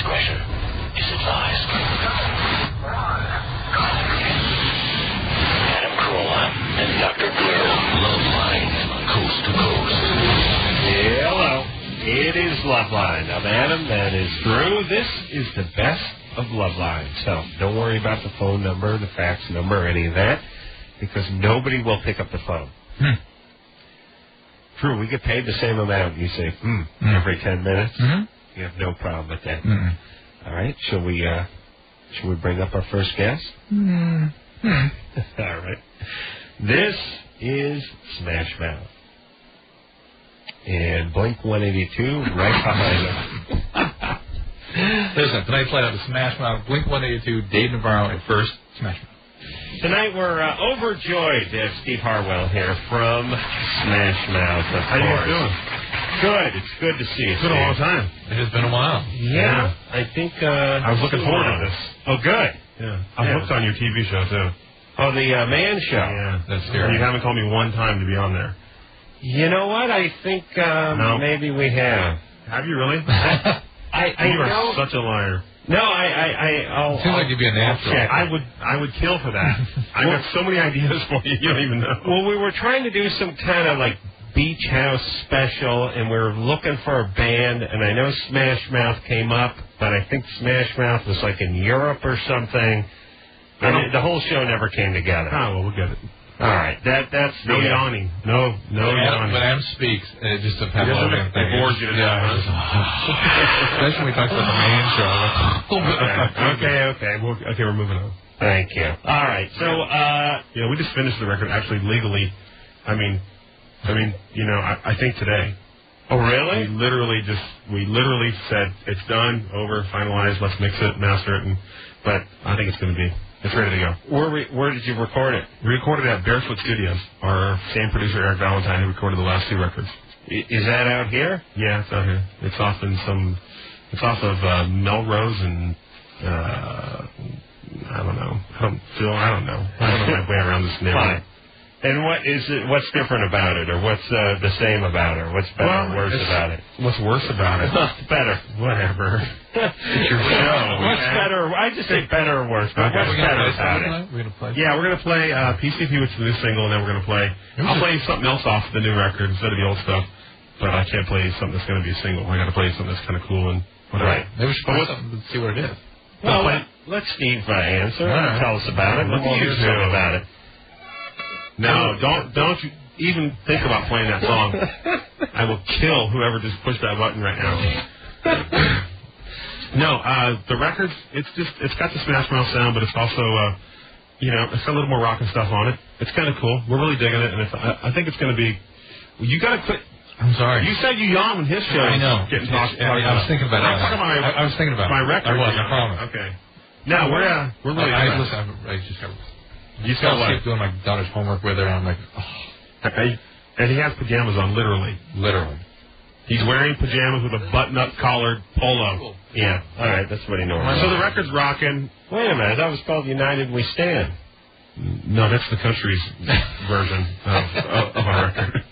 discretion is advised. Adam Carolla and Dr. Drew. LoveLine, coast to coast. Hello. It is LoveLine. I'm Adam. That is Drew. This is the best of LoveLine. So don't worry about the phone number, the fax number, any of that, because nobody will pick up the phone. Drew, we get paid the same amount. You say, every 10 minutes? You have no problem with that. All right. Shall we bring up our first guest? All right. This is Smash Mouth. And Blink 182 right behind us. Listen, tonight's lineup is Smash Mouth, Blink 182, Dave Navarro, and first Smash Mouth. Tonight we're overjoyed to have Steve Harwell here from Smash Mouth. How you guys doing? Good. It's good to see you. It's been a long time. It has been a while. Yeah. I think I was looking forward to this. Oh, good. Yeah. I was hooked on your TV show, too. Oh, the Man Show. Yeah. That's scary. You haven't called me one time to be on there. You know what? I think maybe we have. Have you really? You are such a liar. No, I'll... Seems like you'd be a natural. I would kill for that. I've got so many ideas for you, you don't even know. Well, we were trying to do some kind of like beach house special, and we were looking for a band, and I know Smash Mouth came up, but I think Smash Mouth was like in Europe or something, and the whole show never came together. Oh, well, we'll get it. All right, that's no yawning. No yawning. When Adam speaks, it just depends on it bores you to death. Especially when we talk about the Man Show. Okay, we're moving on. Thank you. All right, so we just finished the record actually legally. I mean, I think today. Oh, really? We literally said it's done, over, finalized. Let's mix it, master it, but I think it's ready to go. Where did you record it? We recorded at Barefoot Studios. Our same producer, Eric Valentine, who recorded the last two records. Is that out here? Yeah, it's out here. It's off of Melrose and I don't know. I don't know my way around this neighborhood. And what's different about it, or what's the same about it, or what's better or worse about it? What's worse about it? Better. Whatever. It's your show. What's better? I just say better or worse, but what's better about it? We're going to play? Yeah, we're going to play PCP, which is the new single, and then we're going to play... I'll play something else off the new record instead of the old stuff, but I can't play something that's going to be a single. I got to play something that's kind of cool and whatever. Right. Maybe we should play something to see what it is. Well, let Steve answer. Right. Tell us about it. What do you know about it? No, don't you even think about playing that song. I will kill whoever just pushed that button right now. No, the record, it's got the Smash Mouth sound, but it's also, it's got a little more rock and stuff on it. It's kind of cool. We're really digging it, and I think it's going to be, you got to quit. I'm sorry. You said you yawned when his show. I know. Getting talked about. I was thinking about it. I was thinking about my record. I promise. Okay. No, we're really. I just got. You still keep doing my daughter's homework with her, and I'm like, and he has pajamas on, literally. He's wearing pajamas with a button-up collared polo. Cool. Yeah. All right, that's what he normally. So the record's rocking. Wait a minute, that was called United We Stand. No, that's the country's version of our record.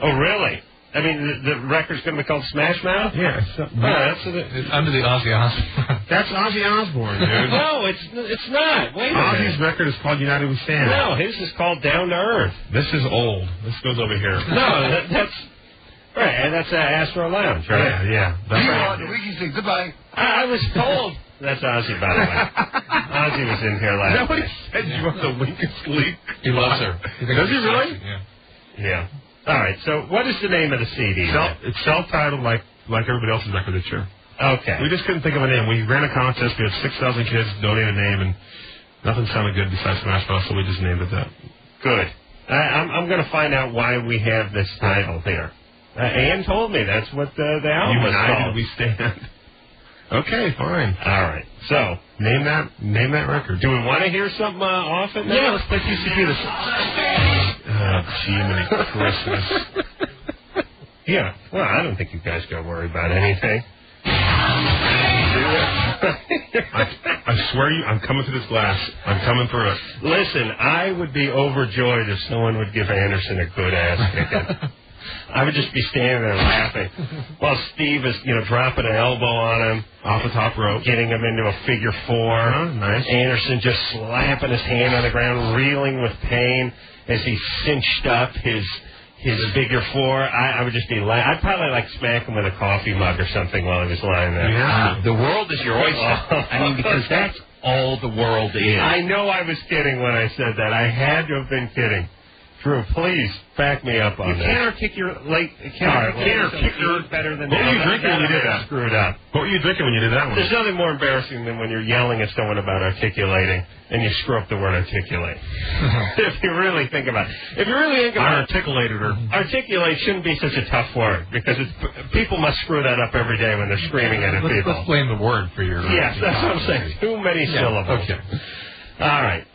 Oh, really? I mean, the record's going to be called Smash Mouth? Yeah. It's under the Ozzy Osbourne. That's Ozzy Osbourne, dude. No, it's not. Wait a minute. Ozzy's record is called United We Stand. No, his is called Down to Earth. This is old. This goes over here. No, that's... Right, and that's Astro Lounge, right? Yeah. That's right. We can say goodbye. I was told... That's Ozzy, by the way. Ozzy was in here last Nobody night. said you want to wink and sleep. He loves her. Does he really? Yeah. Yeah. All right, so what is the name of the CD? It's self-titled like everybody else's record this year. Okay. We just couldn't think of a name. We ran a contest. We had 6,000 kids donate a name, and nothing sounded good besides Smash Mouth, so we just named it that. Good. I'm going to find out why we have this title here. Ann told me that's what the album was called. United We Stand. Okay, fine. All right. So, name that record. Do we want to hear something off it now? Yeah, let's play PCP this. Oh, Jiminy Christmas. Yeah. Well, I don't think you guys got to worry about anything. I swear you, I'm coming through this glass. I'm coming through it. Listen, I would be overjoyed if someone would give Anderson a good ass kicking. I would just be standing there laughing while Steve is, dropping an elbow on him off the top rope, getting him into a figure four. Nice. Anderson just slapping his hand on the ground, reeling with pain as he cinched up his figure four. I would just be I'd probably smack him with a coffee mug or something while he was lying there. Yeah. The world is your oyster. Because that's all the world is. I know I was kidding when I said that. I had to have been kidding. Drew, please back me up on that. You can't articulate better than that. What were you drinking when you did that? Screwed up. What were you drinking when you did that one? There's nothing more embarrassing than when you're yelling at someone about articulating and you screw up the word articulate. If you really think about it. If you really think about it. Articulated her. Articulate shouldn't be such a tough word because people must screw that up every day when they're screaming at people. Let's blame the word for your... Yes, that's what I'm saying. Too many syllables. Okay. All right.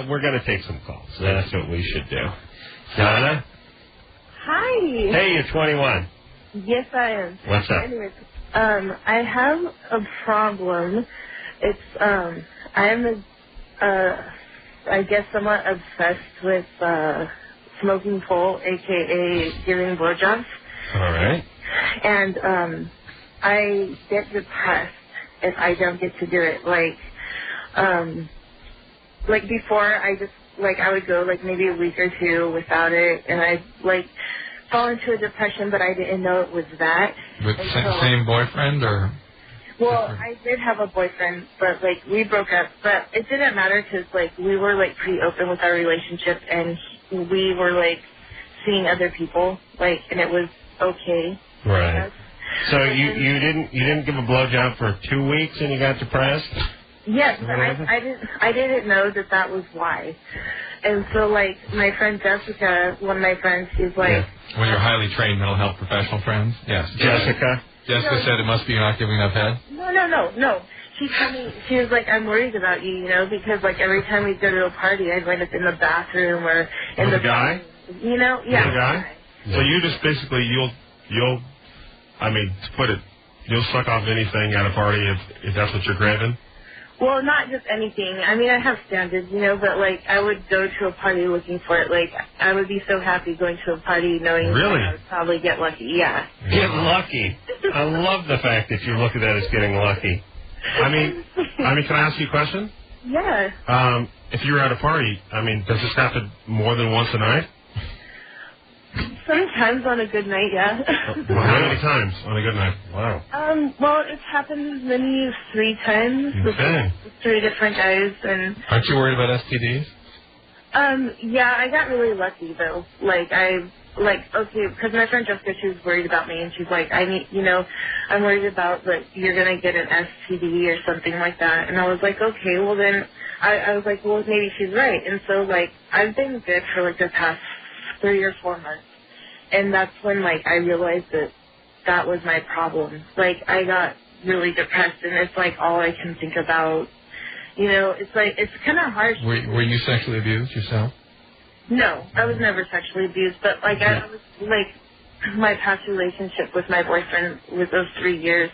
We're going to take some calls. That's what we should do. Donna? Hi. Hey, you're 21. Yes, I am. What's up? Anyways, I have a problem. It's, I'm, I guess, somewhat obsessed with smoking pole, a.k.a. giving blowjobs. All right. And I get depressed if I don't get to do it. Like before, I just, I would go, maybe a week or two without it, and I'd, fall into a depression, but I didn't know it was that. With the same boyfriend, or? Well, I did have a boyfriend, but, we broke up. But it didn't matter because, we were, pretty open with our relationship, and we were, seeing other people, and it was okay. Right. So you didn't give a blowjob for 2 weeks and you got depressed? Yes, but I didn't know that was why. And so, my friend Jessica, one of my friends, she's like... Yeah. One of your highly trained mental health professional friends? Yes. Jessica? Jessica said it must be you're not giving enough head? No. She told me, she was like, I'm worried about you, because, every time we go to a party, I'd wind up in the bathroom or in the guy? Yeah. The guy? Yeah. So you just basically, you'll suck off anything at a party if that's what you're craving? Well, not just anything. I mean, I have standards, but, I would go to a party looking for it. I would be so happy going to a party knowing that I would probably get lucky. Yeah. Get lucky. I love the fact that you look at that as getting lucky. I mean, can I ask you a question? Yeah. If you're at a party, does this happen more than once a night? Sometimes on a good night, yeah. Well, how many times on a good night? Wow. Well, it's happened as many as 3 times with 3 different guys, and... Aren't you worried about STDs? Yeah, I got really lucky, though. Okay, because my friend Jessica, she was worried about me, and she's like, I'm worried about, you're going to get an STD or something like that. And I was like, okay, well, then, I was like, well, maybe she's right. And so, I've been good for, the past 3 or 4 months. And that's when, I realized that was my problem. I got really depressed, and it's, all I can think about. It's kind of harsh. Were you sexually abused yourself? No, I was never sexually abused. But, I was, my past relationship with my boyfriend was those 3 years.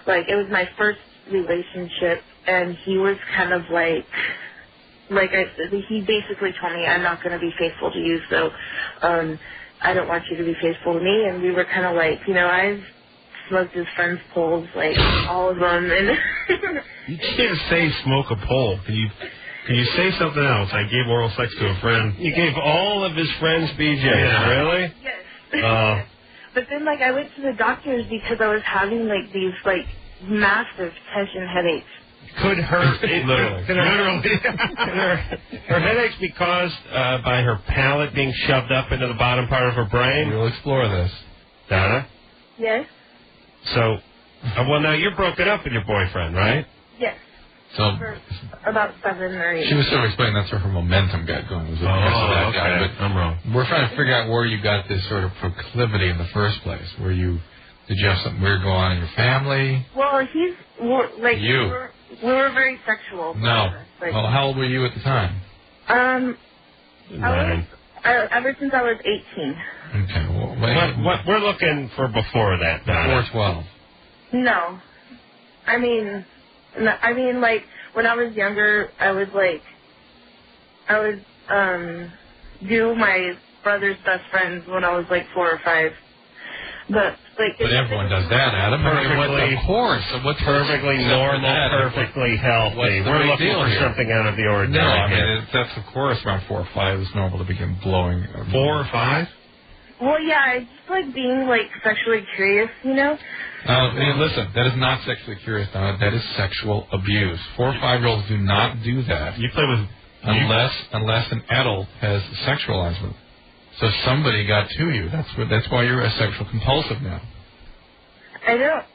It was my first relationship, and he was kind of he basically told me, I'm not going to be faithful to you, so I don't want you to be faithful to me. And we were kind of I've smoked his friends' poles, all of them. And you can't say smoke a pole. Can you say something else? I gave oral sex to a friend. You gave all of his friends BJ's, really? Yes. But then, I went to the doctors because I was having, these, massive tension headaches. Could her headaches be caused by her palate being shoved up into the bottom part of her brain? We'll explore this. Donna? Yes. So, now you're broken up with your boyfriend, right? Yes. So for about 7 or 8. She was sort of explaining that's where her momentum got going. Was that guy, but I'm wrong. We're trying to figure out where you got this sort of proclivity in the first place. Did you have something weird go on in your family? Well, he's you. We were very sexual. No. Well, how old were you at the time? Ever since I was 18. Okay. Well, what we're looking for before that, Donna? Before 12. No. I mean, when I was younger, I would do my brother's best friends when I was like 4 or 5. But everyone does that, Adam. Perfectly, of course. What's perfectly normal, perfectly healthy. We're looking for something out of the ordinary. No, I mean, that's of course around 4 or 5 is normal to begin blowing. 4 or 5? Well, yeah, I just like being like sexually curious, you know. Listen, that is not sexually curious, Donna. That is sexual abuse. 4 or 5-year-olds do not do that. You play with unless an adult has sexualized them. So somebody got to you. That's why you're a sexual compulsive now. I don't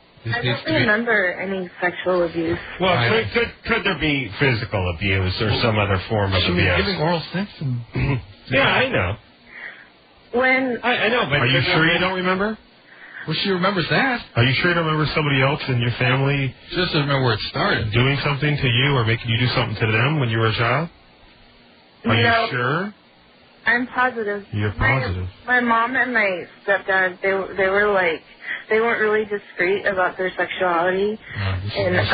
remember any sexual abuse. Well, could there be physical abuse or some other form of abuse? Giving oral sex and yeah, I know. I know, but are you sure you don't remember? Well, she remembers that. Are you sure you don't remember somebody else in your family? She just doesn't remember where it started. Doing something to you or making you do something to them when you were a child? Are you sure? I'm positive. You're positive. My mom and my stepdad, they were like, they weren't really discreet about their sexuality, and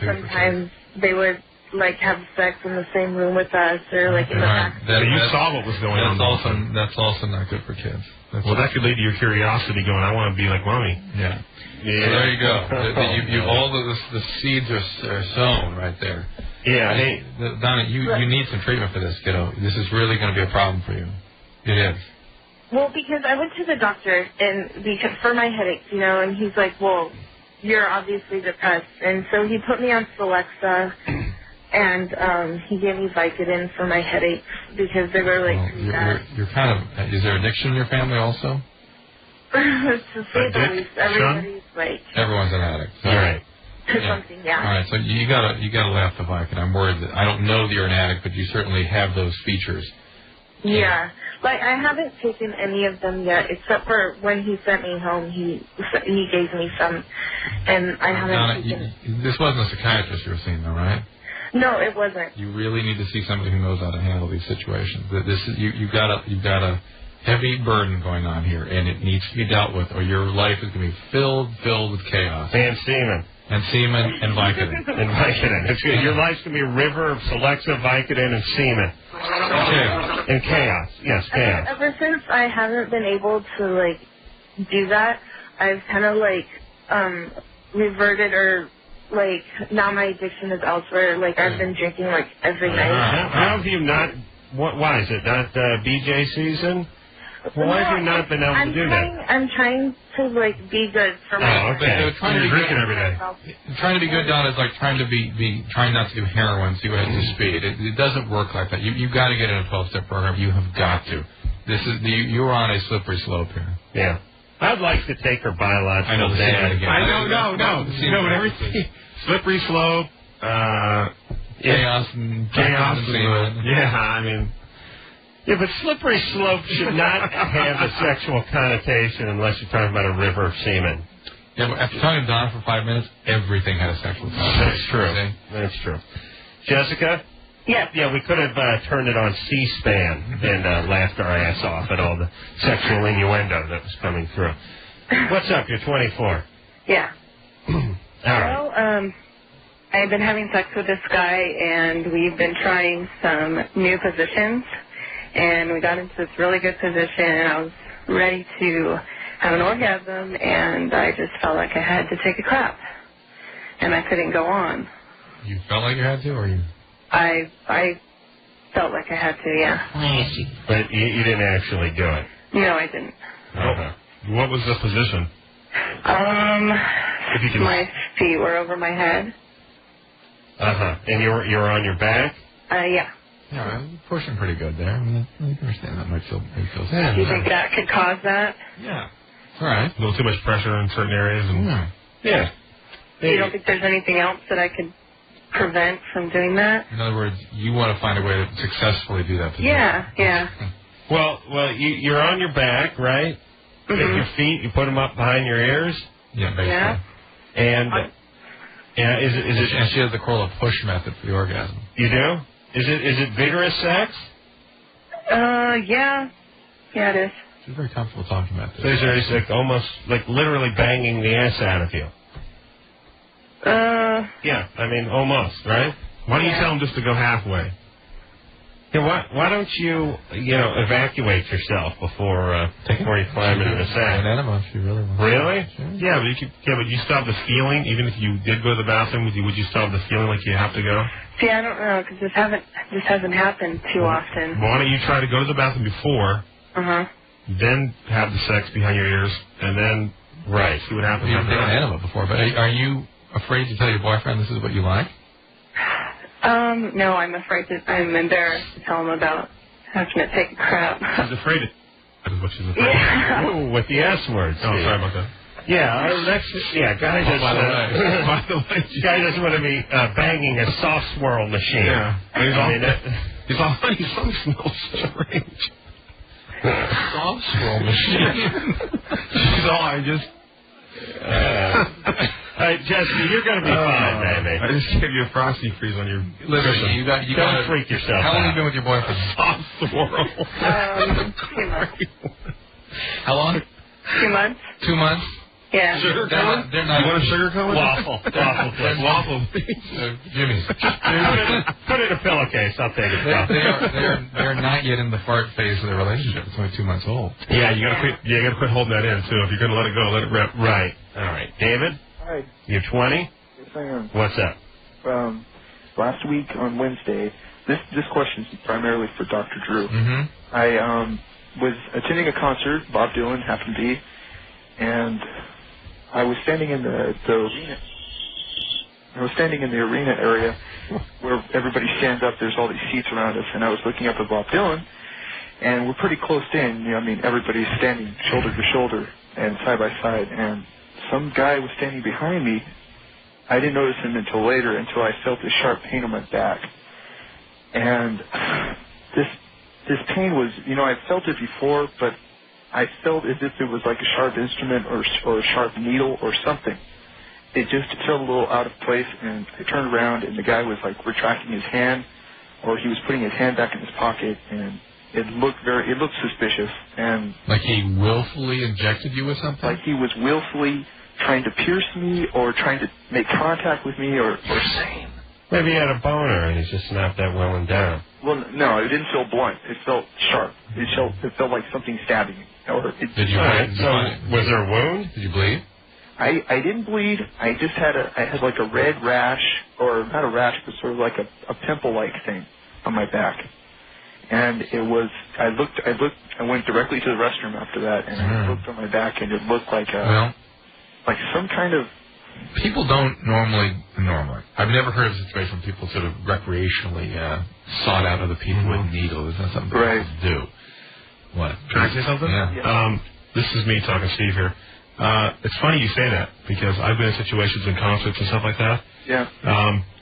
sometimes they would like have sex in the same room with us or like in the back. So you saw what was going on. That's also not good for kids. That could lead to your curiosity going, I want to be like mommy. Yeah. So there you go. All the seeds are sown right there. Yeah. Hey, Donna, you need some treatment for this, kiddo. This is really going to be a problem for you. It is. Well, because I went to the doctor for my headaches, you know, and he's like, well, you're obviously depressed. And so he put me on Celexa, and he gave me Vicodin for my headaches because they were like you're kind of, is there addiction in your family also? To say the least, everybody's like... Everyone's an addict. So. All right. Something, yeah. All right, so you gotta laugh the Vicodin. I'm worried that I don't know that you're an addict, but you certainly have those features. Yeah. Like, I haven't taken any of them yet, except for when he sent me home, he gave me some, and I haven't taken... This wasn't a psychiatrist you were seeing, though, right? No, it wasn't. You really need to see somebody who knows how to handle these situations. You've got a heavy burden going on here, and it needs to be dealt with, or your life is going to be filled with chaos. And semen. And Vicodin. And Vicodin. It's good. Your life's going to be a river of Celexa, Vicodin, and semen. Chaos. And chaos. Yes, chaos. Ever since I haven't been able to, like, do that, I've kind of, like, reverted or... Like, now my addiction is elsewhere. Like, I've been drinking, like, every night. How have you not... Why is it not BJ season? Why have you not been able to do that? I'm trying to, like, be good for myself. Okay. You're drinking every day. Trying to be good, Don, is like trying not to do heroin, see what hits your speed. It doesn't work like that. You've got to get in a 12-step program. You have got to. You're on a slippery slope here. Yeah. I'd like to take her biological dad. No, but everything... Slippery slope, chaos and semen. Yeah, I mean... Yeah, but slippery slope should not have a sexual connotation unless you're talking about a river of semen. Yeah, but after talking to Don for 5 minutes, everything had a sexual connotation. That's true. That's true. Jessica? Yes. Yeah, we could have turned it on C-SPAN and laughed our ass off at all the sexual innuendo that was coming through. What's up? You're 24. Yeah. All right. Well, I've been having sex with this guy, and we've been trying some new positions, and we got into this really good position, and I was ready to have an orgasm, and I just felt like I had to take a crap, and I couldn't go on. You felt like you had to, or you? I felt like I had to, yeah. But you didn't actually do it? No, I didn't. What was the position? My feet were over my head. And you're on your back? Yeah. Yeah, you're pushing pretty good there. I mean, I understand that might feel Do you think that could cause that? Yeah. All right. A little too much pressure in certain areas. And Yeah. You don't think there's anything else that I could prevent from doing that? In other words, you want to find a way to successfully do that position. Yeah. Well, you're on your back, right? Mm-hmm. Take your feet, you put them up behind your ears. Yeah, basically. Yeah. And is it? And she has the Corolla push method for the orgasm. You do? Is it vigorous sex? Yeah. Yeah, it is. She's very comfortable talking about this. So it's like almost like literally banging the ass out of you. Yeah, I mean almost, right? why don't you tell him just to go halfway? Yeah, why don't you evacuate yourself before you climb into the sack? An enema if you really want. Really? Sure. Yeah, but you still have the feeling, even if you did go to the bathroom, would you still have the feeling like you have to go? See, I don't know, because this hasn't happened too often. Why don't you try to go to the bathroom before, then have the sex behind your ears, and then see what happens. You've taken an enema before, but are you afraid to tell your boyfriend this is what you like? No, I'm embarrassed to tell him about having to take a crap. She's afraid of that is what she's afraid Yeah. Ooh, with the S words. of. Oh, sorry about that. Yeah, guy doesn't By the way, guy doesn't want to be banging a soft swirl machine. Yeah. He's all His phone smells strange. Soft swirl machine. She's all, I just... All right, Jesse, you're going to be fine, baby. I just gave you a frosty freeze on your... Listen, you got Don't freak yourself How long out. have you been with your boyfriend? soft swirl. 2 months. How long? 2 months? 2 months? Yeah. Sugar They're cone? not- they're not- You want a sugar cone? Waffle, please. Waffle, please. Jimmy's. Put it in a pillowcase. I'll take it. They're not yet in the fart phase of their relationship. It's only 2 months old. Yeah, you gotta quit holding that in too. If you're gonna let it go, let it rip. Right. All right. David, Hi. you're 20. Yes, I am. What's up? Last week on Wednesday, this question is primarily for Dr. Drew. Mm-hmm. I was attending a concert, Bob Dylan happened to be, and I was standing in the arena. I was standing in the arena area where everybody stands up. There's all these seats around us, and I was looking up at Bob Dylan, and we're pretty close in. Everybody's standing shoulder to shoulder and side by side, and some guy was standing behind me. I didn't notice him until later, until I felt this sharp pain on my back. And this pain was, I felt it before, but I felt as if it was like a sharp instrument or a sharp needle or something. It just felt a little out of place, and I turned around, and the guy was like retracting his hand, or he was putting his hand back in his pocket, and it looked suspicious. And like he willfully injected you with something? Like he was willfully trying to pierce me or trying to make contact with me or same. Maybe he had a boner and he's just snapped that welling down. Well, no, it didn't feel blunt. It felt sharp. It felt like something stabbing me. Did you bleed? So was there a wound? Did you bleed? I didn't bleed. I just had like a red rash, or not a rash, but sort of like a pimple-like thing on my back. And it was, I went directly to the restroom after that, and I looked on my back, and it looked like like some kind of... People don't normally, I've never heard of a situation where people sort of recreationally sought out other people with needles. That's something people do. What? Can I say something? Yeah. This is me talking to Steve here. It's funny you say that, because I've been in situations in concerts and stuff like that. Yeah.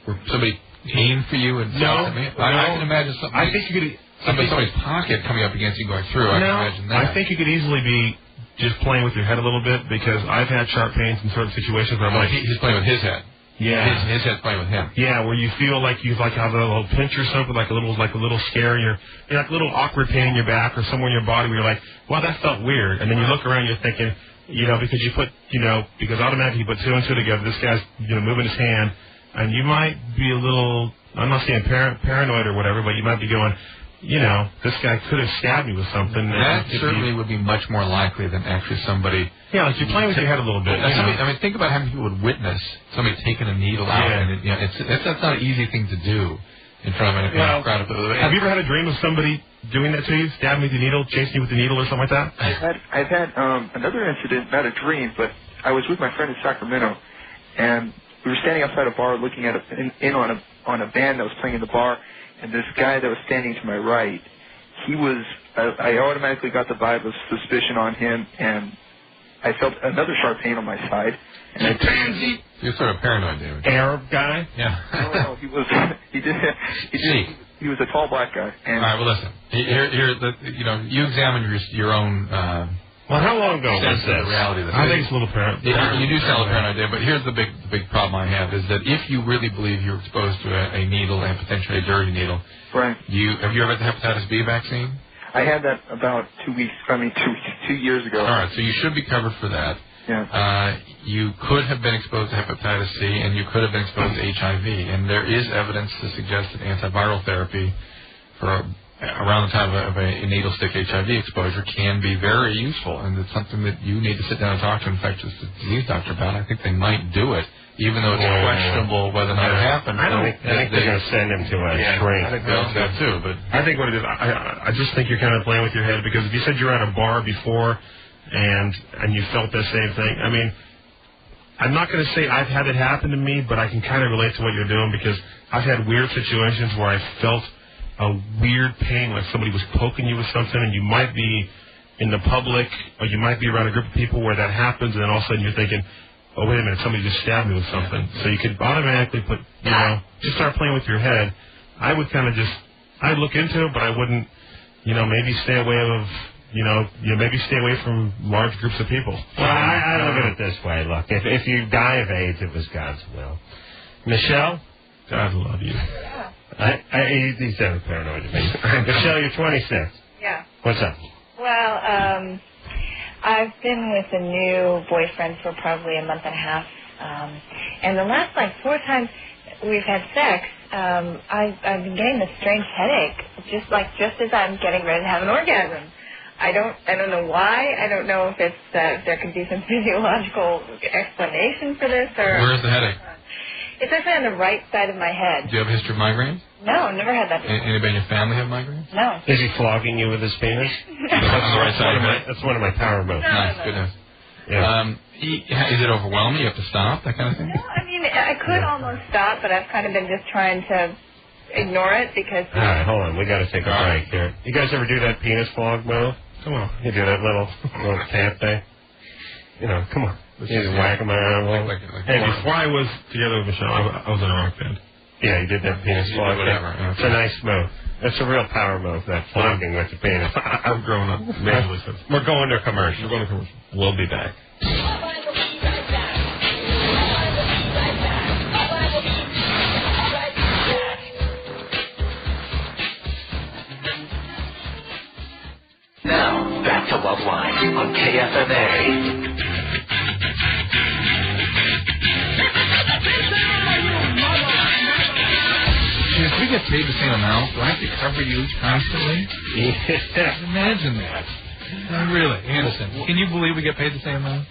Where somebody came for you and I can imagine something. I think you could... Somebody's pocket coming up against you going through. I can imagine that. I think you could easily be just playing with your head a little bit, because I've had sharp pains in certain situations where I'm like... He's playing with his head. Yeah. His head's playing with him. Yeah, where you feel like you have a little pinch or something, like a little scare, and you're like a little awkward pain in your back or somewhere in your body where you're like, wow, that felt weird. And then you look around, you're thinking, because you put, because automatically you put two and two together, this guy's, moving his hand, and you might be a little, I'm not saying paranoid or whatever, but you might be going, this guy could have stabbed me with something. That certainly would be much more likely than actually somebody... Yeah, like you're playing with your head a little bit. Think about how many people would witness somebody taking a needle out. And that's not an easy thing to do in front of a crowd. Have you ever had a dream of somebody doing that to you, stabbing you with the needle, chasing you with the needle or something like that? I've had another incident, not a dream, but I was with my friend in Sacramento, and we were standing outside a bar looking at on a band that was playing in the bar, and this guy that was standing to my right, I automatically got the vibe of suspicion on him, and I felt another sharp pain on my side. And You're sort of paranoid, David. Arab guy? Yeah. No, he was a tall black guy. And all right, well, listen. You examine your own... Well, how long ago was this? The reality of this. I think it's a little paranoid. You do sound a little paranoid, but here's the big problem I have is that if you really believe you're exposed to a needle and potentially a dirty needle, right? Have you ever had the hepatitis B vaccine? I had that about 2 years ago. All right, so you should be covered for that. Yeah. You could have been exposed to hepatitis C, and you could have been exposed to HIV, and there is evidence to suggest that antiviral therapy for around the time of a needle stick HIV exposure can be very useful, and it's something that you need to sit down and talk to an infectious disease doctor about. I think they might do it, even though it's questionable whether or not it happened. I think they're going to send him to a shrink. I think they'll do that too. But I think what it is, I just think you're kind of playing with your head, because if you said you were at a bar before and you felt the same thing, I mean, I'm not going to say I've had it happen to me, but I can kind of relate to what you're doing, because I've had weird situations where I felt a weird pain, like somebody was poking you with something, and you might be in the public, or you might be around a group of people where that happens, and then all of a sudden you're thinking, oh, wait a minute, somebody just stabbed me with something. So you could automatically put, just start playing with your head. I would kind of I'd look into it, but I wouldn't, maybe stay away maybe stay away from large groups of people. Well, I look at it this way. Look, if you die of AIDS, it was God's will. Michelle? God love you. He's never paranoid to me. Michelle, you're 26. Yeah. What's up? Well, I've been with a new boyfriend for probably a month and a half, and the last 4 times we've had sex, I've been getting this strange headache, just as I'm getting ready to have an orgasm. I don't know why. I don't know if it's there could be some physiological explanation for this, or where's the headache? It's actually on the right side of my head. Do you have a history of migraines? No, never had that before. Anybody in your family have migraines? No. Is he flogging you with his penis? That's on the right side of it. That's one of my power moves. Nice, goodness. Yeah. Is it overwhelming? You have to stop, that kind of thing? No, I mean, I could almost stop, but I've kind of been just trying to ignore it because... All right, hold on. We got to take a break here. You guys ever do that penis flog move? Come on. You do that little tap thing? Come on. You just whack them around. Hey, before I was together with Michelle, I was in a rock band. Yeah, you did that penis flog. Whatever. It's a nice move. It's a real power move, that flogging with the penis. I've grown up majorly since. We're going to commercial. We'll be back. Now, back to LoveLine on KFMA. If we get paid the same amount, do I have to cover you constantly? Yeah. Imagine that. Really, Anderson, can you believe we get paid the same amount?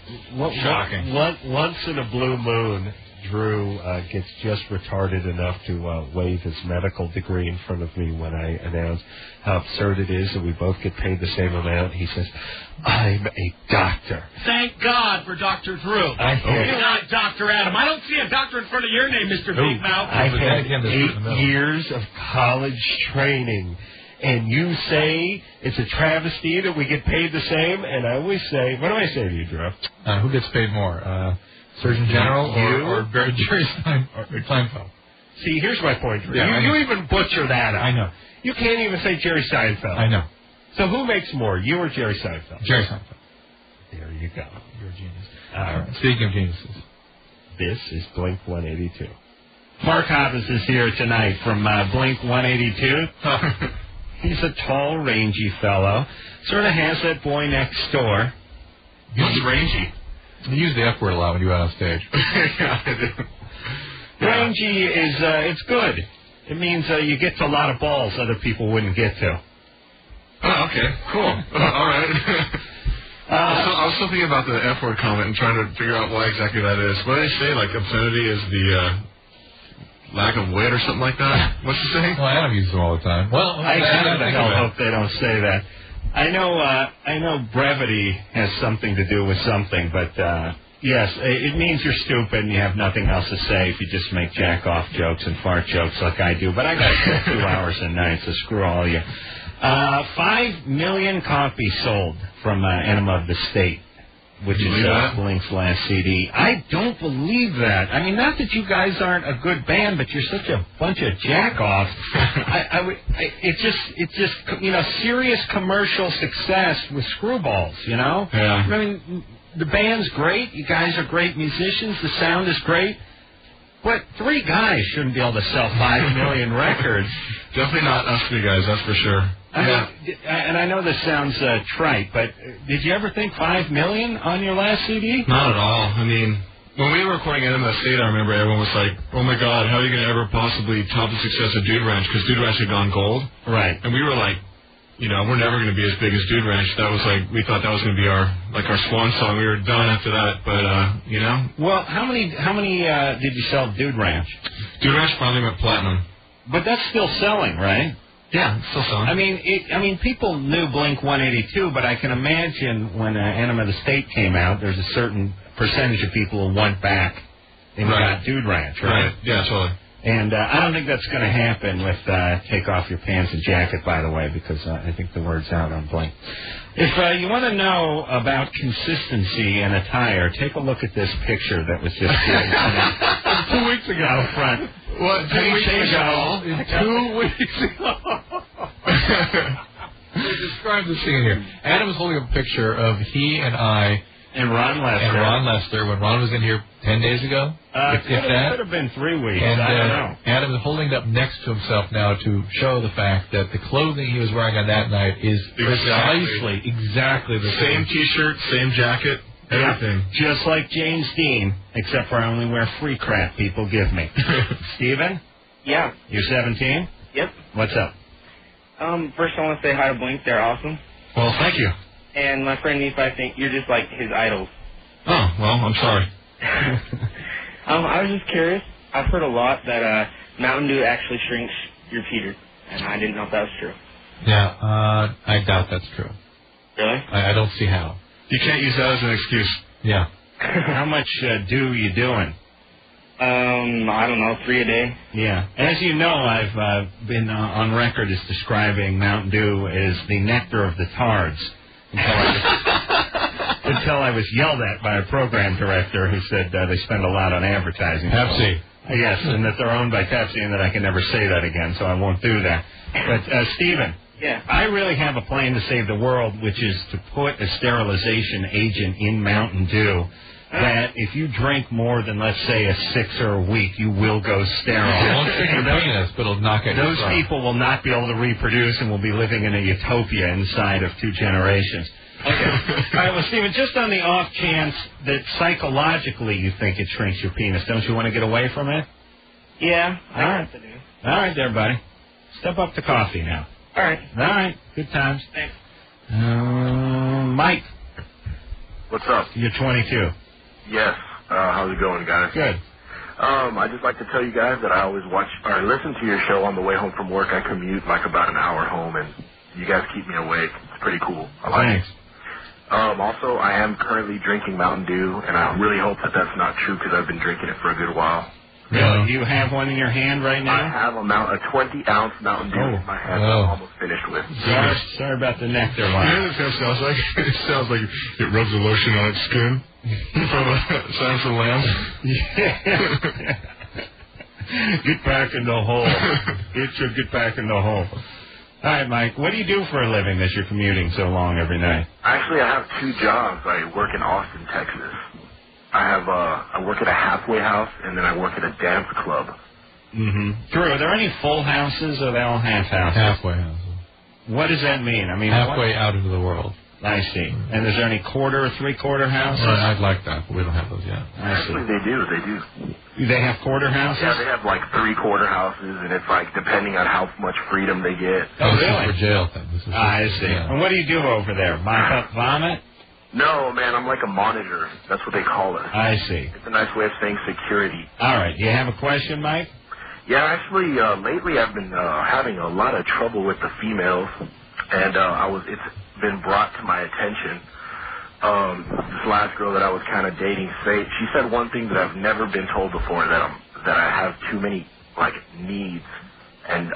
Shocking. Once in a blue moon, Drew gets just retarded enough to waive his medical degree in front of me when I announce how absurd it is that we both get paid the same amount. He says, I'm a doctor. Thank God for Dr. Drew. You're not Dr. Adam. I don't see a doctor in front of your name, Mr. Big Mouth. I've had 8 years of college training. And you say it's a travesty that we get paid the same, and I always say, what do I say to you, Drew? Who gets paid more, Surgeon General or Jerry Seinfeld? See, here's my point, Drew. Yeah, you even butcher that up. I know. You can't even say Jerry Seinfeld. I know. So who makes more, you or Jerry Seinfeld? Jerry Seinfeld. There you go. You're a genius. All right. Speaking of geniuses. This is Blink 182. Mark Hoppus is here tonight from Blink 182. He's a tall, rangy fellow. Sort of has that boy next door. What's rangy? You use the F word a lot when you're out on stage. Yeah, I do. Rangy is, it's good. It means you get to a lot of balls other people wouldn't get to. Oh, okay. Cool. All right. I was still thinking about the F word comment and trying to figure out why exactly that is. What do they say? Like, obscenity is the lack of wit or something like that? What's the saying? Well, Adam uses them all the time. Well, I sure the hell hope they don't say that. I know brevity has something to do with something, but yes, it means you're stupid and you have nothing else to say if you just make jack-off jokes and fart jokes like I do. But I got 2 hours a night, so screw all you. 5 million copies sold from Enema of the State, which is Blink's last CD. I don't believe that. I mean, not that you guys aren't a good band, but you're such a bunch of jack-offs. It's just serious commercial success with screwballs, Yeah. I mean, the band's great. You guys are great musicians. The sound is great. But 3 guys shouldn't be able to sell 5 million records. Definitely not us 3 guys, that's for sure. And I know this sounds trite, but did you ever think 5 million on your last CD? Not at all. I mean, When we were recording Enema State, I remember everyone was like, oh my God, how are you going to ever possibly top the success of Dude Ranch? Because Dude Ranch had gone gold. Right. And we were like, we're never going to be as big as Dude Ranch. That was like, we thought that was going to be our swan song. We were done after that, but, Well, how many did you sell Dude Ranch? Dude Ranch finally went platinum. But that's still selling, right? Yeah, it's still selling. I mean, people knew Blink 182, but I can imagine when Enema of the State came out, there's a certain percentage of people who went back and got Dude Ranch, right? Right, yeah, totally. And I don't think that's going to happen with Take Off Your Pants and Jacket, by the way, because I think the word's out on Blink. If you want to know about consistency in attire, take a look at this picture that was just given 2 weeks ago out front. What, 2 weeks ago? 2 weeks ago. Describe the scene here. Adam is holding up a picture of he and I and Ron Lester. When Ron was in here 10 days ago. It could have been 3 weeks. And I don't know. Adam is holding it up next to himself now to show the fact that the clothing he was wearing on that night is precisely exactly the same T-shirt, same jacket, everything. Just like James Dean, except for I only wear free crap people give me. Steven? Yeah. You're 17? Yep. What's up? First I want to say hi to Blink. They're awesome. Well, thank you. And my friend Nephi, I think you're just like his idols. Oh, well, I'm sorry. I was just curious. I've heard a lot that Mountain Dew actually shrinks your Peter, and I didn't know if that was true. Yeah, I doubt that's true. Really? I don't see how. You can't use that as an excuse. Yeah. How much dew are you doing? I don't know, 3 a day. Yeah. As you know, I've been on record as describing Mountain Dew as the nectar of the tards. Until I was yelled at by a program director who said they spend a lot on advertising. Pepsi. Yes, and that they're owned by Pepsi and that I can never say that again, so I won't do that. But, Stephen, yeah. I really have a plan to save the world, which is to put a sterilization agent in Mountain Dew that if you drink more than, let's say, a sixer a week, you will go sterile. It won't stick your penis, but it'll knock it. Those people will not be able to reproduce and will be living in a utopia inside of 2 generations. Okay. All right, well, Stephen, just on the off chance that psychologically you think it shrinks your penis, don't you want to get away from it? Yeah, I All right. have to do. All right there, buddy. Step up to coffee now. All right. All right. Good times. Thanks. Mike. What's up? You're 22. Yes. How's it going, guys? Good. I'd just like to tell you guys that I always watch or listen to your show on the way home from work. I commute like about an hour home, and you guys keep me awake. It's pretty cool. I like Thanks. it. Also, I am currently drinking Mountain Dew, and I really hope that that's not true because I've been drinking it for a good while. Really? Do you have one in your hand right now? I have a 20-ounce Mountain Dew in my hand that I'm almost finished with. Sorry about the nectar You one. know what it sounds like? It sounds like it rubs the lotion on its skin from Silence of the Lambs. Get back in the hole. Get back in the hole. All right, Mike, what do you do for a living that you're commuting so long every night? Actually, I have 2 jobs. I work in Austin, Texas. I work at a halfway house, and then I work at a dance club. Mm-hmm. Drew, are there any full houses, or are they all half houses? Halfway houses. What does that mean? I mean, halfway out into the world. I see. And is there any quarter or three-quarter houses? I'd like that, but we don't have those yet. Actually, they do. They have quarter houses? Yeah, they have like 3-quarter houses, and it's like depending on how much freedom they get. Oh, This really? is for jail thing. I see. Yeah. And what do you do over there? Mop up vomit? No, man, I'm like a monitor. That's what they call us. I see. It's a nice way of saying security. All right. Do you have a question, Mike? Yeah, actually, lately I've been having a lot of trouble with the females, and it's been brought to my attention. This last girl that I was kind of dating, she said one thing that I've never been told before, that I have too many like needs, and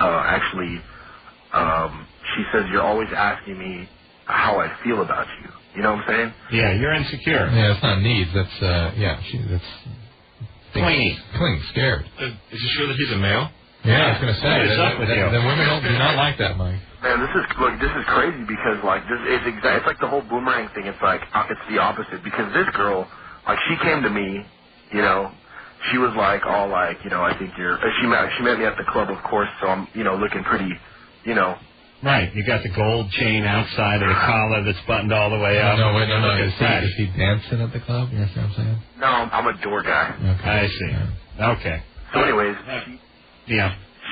she says you're always asking me how I feel about you. You know what I'm saying? Yeah, you're insecure. Yeah, it's not needs. That's that's clingy, scared. Is it sure that he's a male? Yeah, I was going to say. What is up with you? The women do not like that, Mike. Man, this is crazy because it's like the whole boomerang thing. It's like it's the opposite because this girl, like she came to me, you know, she was like all like, you know, I think you're. She met me at the club, of course, so I'm, you know, looking pretty, you know, Right. You got the gold chain outside of the collar that's buttoned all the way up. No. Is he dancing at the club? You know what I'm saying? No, I'm a door guy. Okay. I see. Yeah. Okay. So anyways,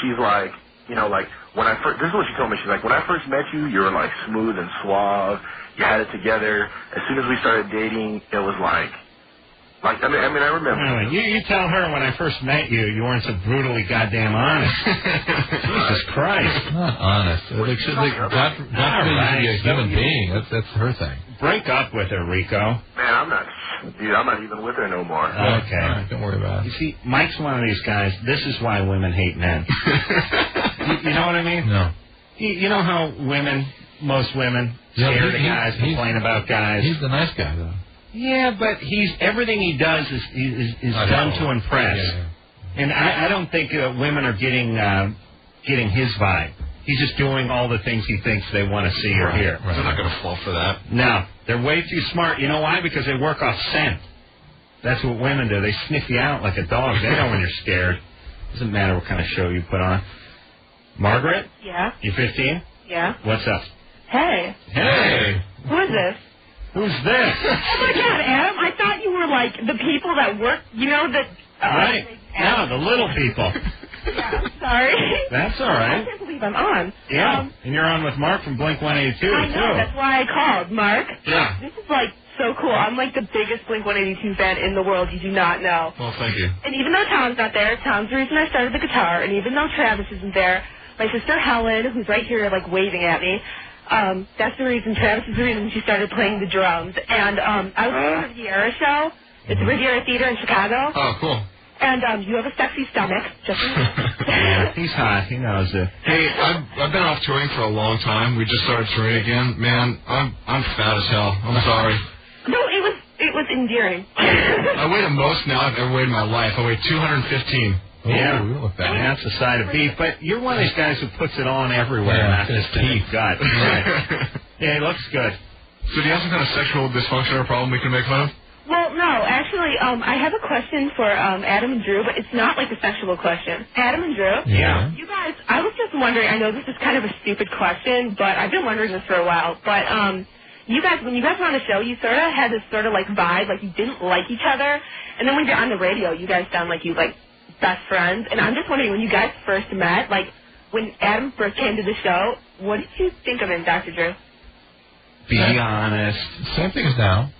she's like, like, when I first, this is what she told me. She's like, when I first met you, you were, like, smooth and suave. You had it together. As soon as we started dating, it was like I remember. You tell her when I first met you, you weren't so brutally goddamn honest. Jesus Christ. Not honest. God forbid you be a human being. That's her thing. Break up with her, Rico. Man, I'm not even with her no more. Okay. All right, don't worry about it. You see, Mike's one of these guys. This is why women hate men. you know what I mean? No. You know how most women scare the guys, complain about guys. He's the nice guy, though. Yeah, but everything he does is done to impress. Yeah. And I don't think women are getting his vibe. He's just doing all the things he thinks they want to see or hear. Right. They're not going to fall for that. No, they're way too smart. You know why? Because they work off scent. That's what women do. They sniff you out like a dog. They know when you're scared. Doesn't matter what kind of show you put on. Margaret? Yeah? You 15? Yeah? What's up? Hey. Hey. Who is this? Who's this? Oh, my God, Adam. I thought you were, like, the people that work, that... Right. No, the little people. Yeah, sorry. That's all right. I can't believe I'm on. Yeah, and you're on with Mark from Blink-182, too. I know. That's why I called. Mark? Yeah. This is, like, so cool. I'm, like, the biggest Blink-182 fan in the world. You do not know. Well, thank you. And even though Tom's not there, Tom's the reason I started the guitar, and even though Travis isn't there, my sister Helen, who's right here, like, waving at me, that's the reason. Travis is the reason she started playing the drums. And I was at the Riviera show. It's a Riviera Theater in Chicago. Oh, cool. And you have a sexy stomach. Just yeah, he's hot. He knows it. Hey, I've been off touring for a long time. We just started touring again. Man, I'm fat as hell. I'm sorry. No, it was endearing. I weigh the most now I've ever weighed in my life. I weigh 215. Yeah, that's a side of beef. But you're one of these guys who puts it on everywhere, not just teeth. Gut. Right. Yeah, he looks good. So do you have some kind of sexual dysfunction or problem we can make fun of? Well, no, actually, I have a question for Adam and Drew, but it's not like a sexual question. Adam and Drew? Yeah. You guys, I was just wondering, I know this is kind of a stupid question, but I've been wondering this for a while, but you guys, when you guys were on the show, you sort of had this sort of like vibe, like you didn't like each other, and then when you're on the radio, you guys sound like you like best friends, and I'm just wondering, when you guys first met, like when Adam first came to the show, what did you think of him, Dr. Drew? Be honest. Same thing as now.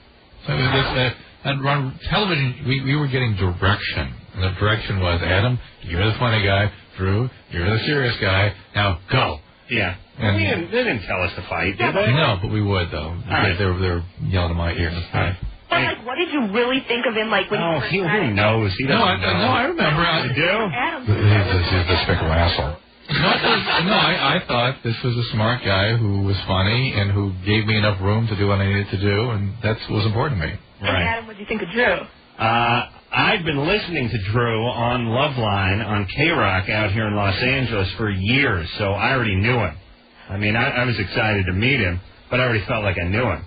And on television, we were getting direction. And the direction was, Adam, you're the funny guy. Drew, you're the serious guy. Now, go. Yeah. And they didn't tell us to fight, did they? No, but we would, though. Right. They were yelling in my ear. Right. But, like, what did you really think of him, like, when you first met him? Who knows? He doesn't know. No, I remember. You do? Adam. He's a despicable asshole. I thought this was a smart guy who was funny and who gave me enough room to do what I needed to do, and that's what was important to me. And Adam, what did you think of Drew? I've been listening to Drew on LoveLine on K-Rock out here in Los Angeles for years, so I already knew him. I mean, I was excited to meet him, but I already felt like I knew him.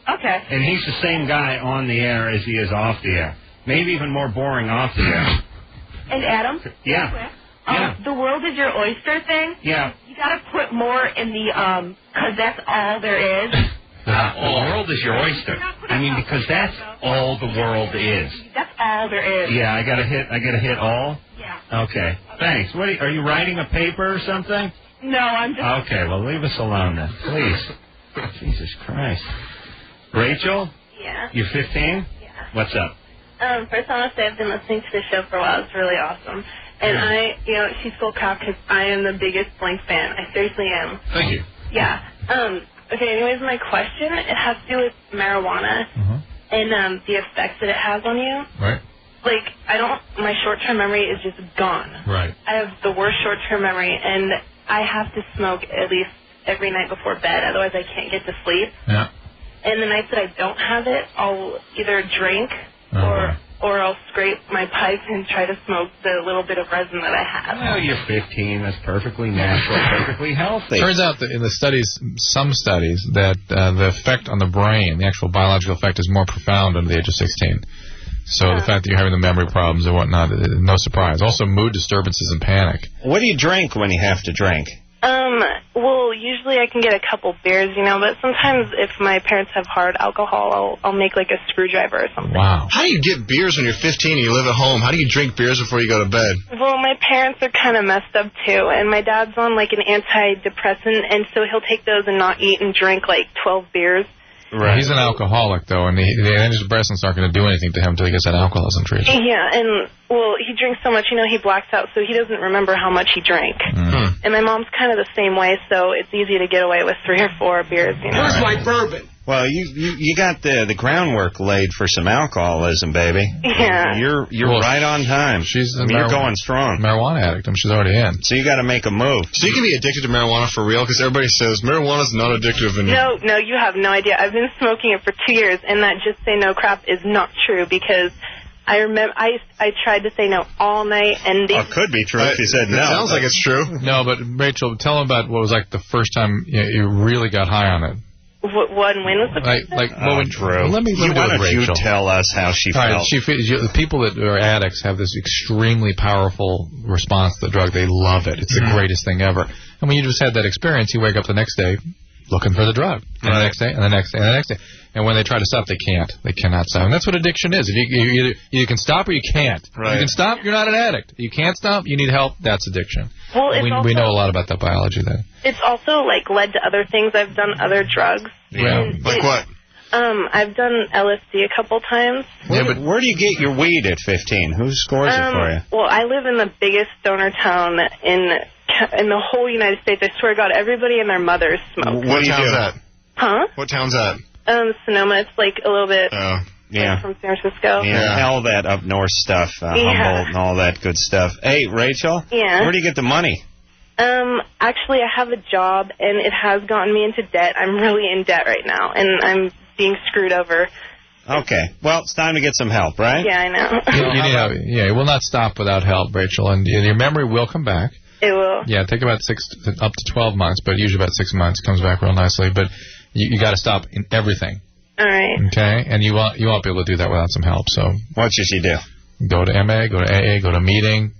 Okay. And he's the same guy on the air as he is off the air. Maybe even more boring off the air. And Adam? Yeah. The world is your oyster thing? Yeah. You got to put more in the, because that's all there is. The world is your oyster. I mean, because that's all the world is. That's all there is. Yeah, I gotta hit all? Yeah. Okay. Thanks. What are you writing a paper or something? No, I'm just... Okay, well, leave us alone then, please. Jesus Christ. Rachel? Yeah. You're 15? Yeah. What's up? First I want to say I've been listening to the show for a while. It's really awesome. And she's full crap because I am the biggest Blink fan. I seriously am. Thank you. Yeah. Okay, anyways, my question, it has to do with marijuana and the effects that it has on you. Right. Like, my short-term memory is just gone. Right. I have the worst short-term memory, and I have to smoke at least every night before bed, otherwise I can't get to sleep. Yeah. And the nights that I don't have it, I'll either drink or I'll scrape my pipe and try to smoke the little bit of resin that I have. Well, you're 15. That's perfectly natural, perfectly healthy. Turns out that in the studies, some studies, that the effect on the brain, the actual biological effect, is more profound under the age of 16. So the fact that you're having the memory problems and whatnot, no surprise. Also, mood disturbances and panic. What do you drink when you have to drink? Well, usually I can get a couple beers, but sometimes if my parents have hard alcohol, I'll make like a screwdriver or something. Wow. How do you get beers when you're 15 and you live at home? How do you drink beers before you go to bed? Well, my parents are kind of messed up too, and my dad's on like an antidepressant, and so he'll take those and not eat and drink like 12 beers. Right. He's an alcoholic, though, and the antidepressants aren't going to do anything to him until he gets that alcoholism treatment. Yeah, and, well, he drinks so much, he blacks out, so he doesn't remember how much he drank. Mm-hmm. And my mom's kind of the same way, so it's easy to get away with 3 or 4 beers, Where's my bourbon? Well, you got the groundwork laid for some alcoholism, baby. Yeah. You're right on time. You're going strong. Marijuana addict. She's already in. So you got to make a move. So you can be addicted to marijuana for real, because everybody says marijuana's not addictive. No, you have no idea. I've been smoking it for 2 years, and that just say no crap is not true, because I remember I tried to say no all night, and it could be true if you said no. It sounds like it's true. No, but Rachel, tell them about what was like the first time you really got high on it. What and when was the first time? Drew. Let me why don't you Rachel. tell us how she felt? Right, the people that are addicts have this extremely powerful response to the drug. They love it. It's the greatest thing ever. And when you just had that experience, you wake up the next day looking for the drug. And the next day, and the next day, and the next day. And when they try to stop, they can't. They cannot stop. And that's what addiction is. If you can stop or you can't. Right. You can stop, you're not an addict. You can't stop, you need help, that's addiction. Well, we know a lot about that biology then. It's also, led to other things. I've done other drugs. Yeah. Like what? I've done LSD a couple times. Where do you get your weed at 15? Who scores it for you? Well, I live in the biggest stoner town in the whole United States. I swear to God, everybody and their mothers smoke. What town's that? Huh? What town's that? Sonoma. It's a little bit Yeah. from San Francisco. Yeah, all that up north stuff, Humboldt and all that good stuff. Hey, Rachel? Yeah? Where do you get the money? Actually, I have a job, and it has gotten me into debt. I'm really in debt right now, and I'm being screwed over. Okay. Well, it's time to get some help, right? Yeah, I know. You need help. Yeah, it will not stop without help, Rachel. And your memory will come back. It will. Yeah, take about 6 up to 12 months, but usually about 6 months. It comes back real nicely. But you got to stop in everything. All right. Okay? And you won't be able to do that without some help. So what should you do? Go to MA, go to AA, go to a meeting,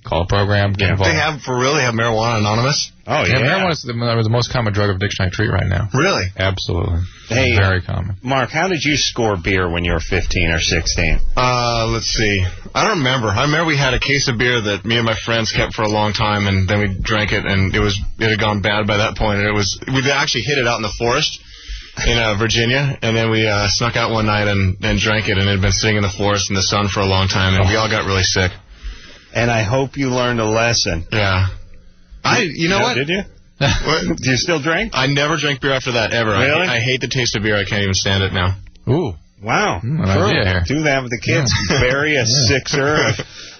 call a program, get involved. They have Marijuana Anonymous? Oh, yeah. Marijuana is the most common drug of addiction I treat right now. Really? Absolutely. Hey, very common. Mark, how did you score beer when you were 15 or 16? Let's see. I don't remember. I remember we had a case of beer that me and my friends kept for a long time, and then we drank it, and it had gone bad by that point. And we'd actually hid it out in the forest in Virginia, and then we snuck out one night and drank it, and it had been sitting in the forest in the sun for a long time, and we all got really sick. And I hope you learned a lesson. Yeah. You know what? Did you? What? Do you still drink? I never drank beer after that, ever. Really? I hate the taste of beer. I can't even stand it now. Ooh. Wow. An idea here. Do that with the kids. Bury a sixer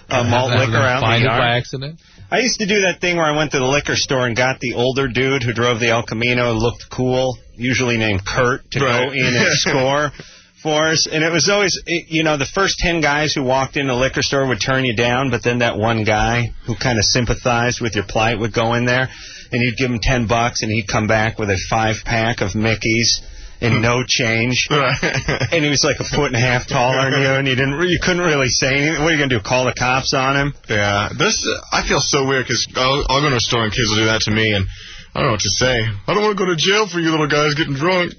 of malt liquor out in the yard. By accident. I used to do that thing where I went to the liquor store and got the older dude who drove the El Camino, looked cool, usually named Kurt, to go in and score for us. And it was always, the first 10 guys who walked in the liquor store would turn you down, but then that one guy who kind of sympathized with your plight would go in there, and you'd give him $10, and he'd come back with a 5-pack of Mickeys and no change. And he was like 1.5 feet taller than you, and you couldn't really say anything. What are you going to do, call the cops on him? Yeah. I feel so weird, because I'll go to a store and kids will do that to me, and I don't know what to say. I don't want to go to jail for you little guys getting drunk.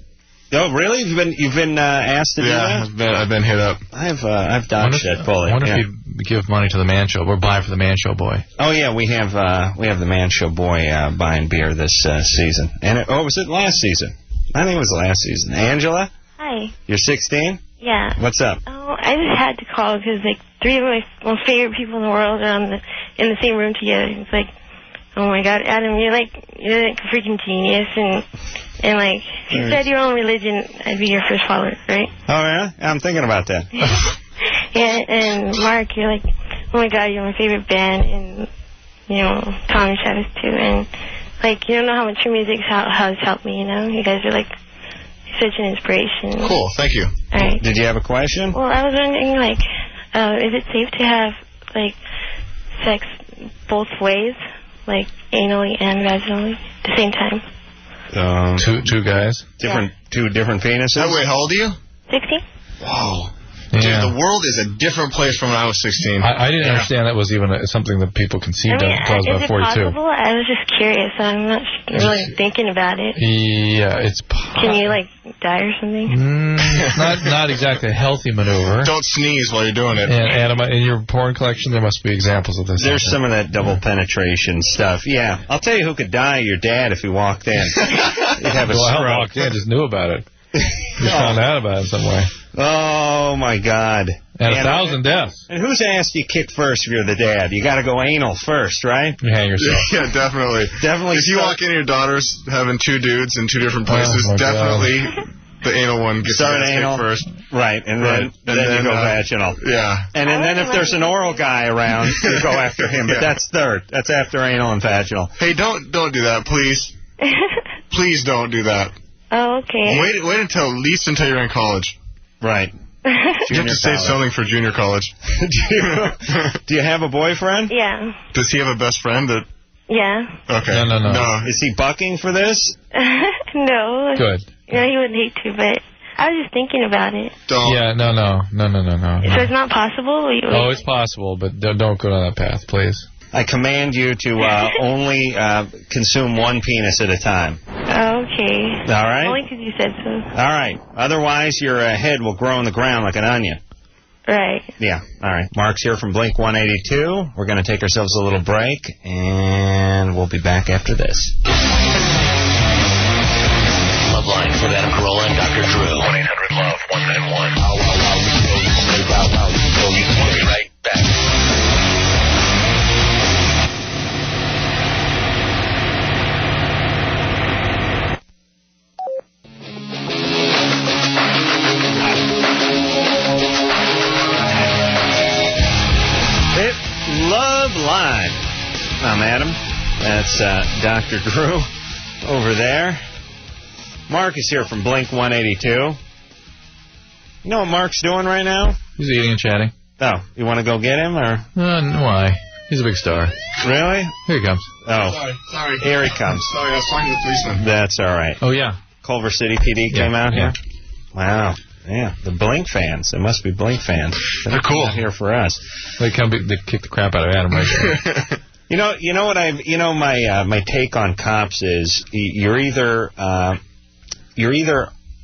Oh, really? You've been asked to do that? Yeah, I've been hit up. I've dodged that bullet. I wonder if you give money to the Man Show. We're buying for the Man Show boy. Oh yeah, we have the Man Show boy buying beer this season. And was it last season? I think it was last season. Angela? Hi. You're 16? Yeah. What's up? Oh, I just had to call because 3 of my most favorite people in the world are in the same room together. It's like, oh my God, Adam, you're like a freaking genius, and if you said your own religion, I'd be your first follower, right? Oh yeah, I'm thinking about that. Yeah, and Mark, you're like, oh my God, you're my favorite band, and Tom and Travis too, and you don't know how much your music has helped me. You guys are such an inspiration. Cool, thank you. All right. Did you have a question? Well, I was wondering, is it safe to have sex both ways? Anally and vaginally at the same time. Two guys? Two different penises? Wait, how old are you? 16. Wow. Dude, the world is a different place from when I was 16. I didn't understand that was even something that people conceived of until I was about 42. Is it possible? I was just curious. I'm not really thinking about it. Yeah, it's Can you, like, die or something? not exactly a healthy maneuver. Don't sneeze while you're doing it. And in your porn collection, there must be examples of this. There's some of that double penetration stuff. Yeah. I'll tell you who could die, your dad, if he walked in. He'd have a stroke. I walked in, just knew about it. Just found out about it in some way. Oh, my God. And 1,000 deaths. And whose ass do you kick first if you're the dad? You got to go anal first, right? You hang yourself. Yeah, definitely. Definitely. If you walk in, your daughter's having 2 dudes in 2 different places, definitely the anal one gets anal first. Right, and then you go vaginal. Yeah. And then if there's an oral guy around, you go after him. But that's third. That's after anal and vaginal. Hey, don't do that, please. Please don't do that. Oh, okay. Wait until at least until you're in college. Right. You have to save something for junior college. Do you have a boyfriend? Yeah. Does he have a best friend that... Yeah. Okay. No. Is he bucking for this? No. Good. No, he wouldn't hate to, but I was just thinking about it. Don't. Yeah, no. So it's not possible? Oh, it's possible, but don't go down that path, please. I command you to only consume 1 penis at a time. Okay. All right? Only because you said so. All right. Otherwise, your head will grow in the ground like an onion. Right. Yeah. All right. Mark's here from Blink 182. We're going to take ourselves a little break, and we'll be back after this. LoveLine with Adam Carolla and Dr. Drew. 1-800-LOVE-191. We'll be right back. LoveLine. I'm Adam. That's Dr. Drew over there. Mark is here from Blink 182. You know what Mark's doing right now? He's eating and chatting. Oh, you want to go get him, or? Why? He's a big star. Really? Here he comes. Oh. Sorry. Here he comes. Sorry, I was talking to the policeman. That's all right. Oh, yeah. Culver City PD came out here? Wow. Yeah, the Blink fans. They must be Blink fans. They're cool. Here for us. They kick the crap out of Adam right there. You know my take on cops is you're either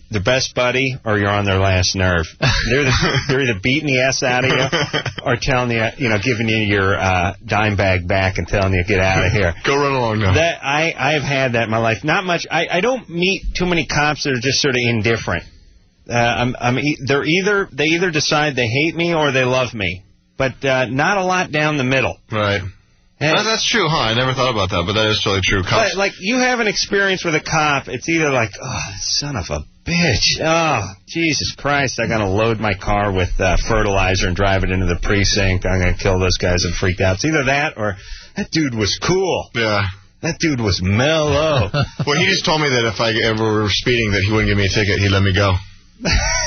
the best buddy or you're on their last nerve. They're either beating the ass out of you or telling you, giving you your dime bag back and telling you to get out of here. Go run along now. That I've had that in my life. Not much. I don't meet too many cops that are just sort of indifferent. They either decide they hate me or they love me, but not a lot down the middle. Right. That's true, huh? I never thought about that, but that is totally true. Cops. Like, you have an experience with a cop, it's either like, oh, son of a bitch. Oh, Jesus Christ, I got to load my car with fertilizer and drive it into the precinct. I'm going to kill those guys and freak out. It's either that or that dude was cool. Yeah. That dude was mellow. Well, he just told me that if I ever were speeding that he wouldn't give me a ticket. He'd let me go.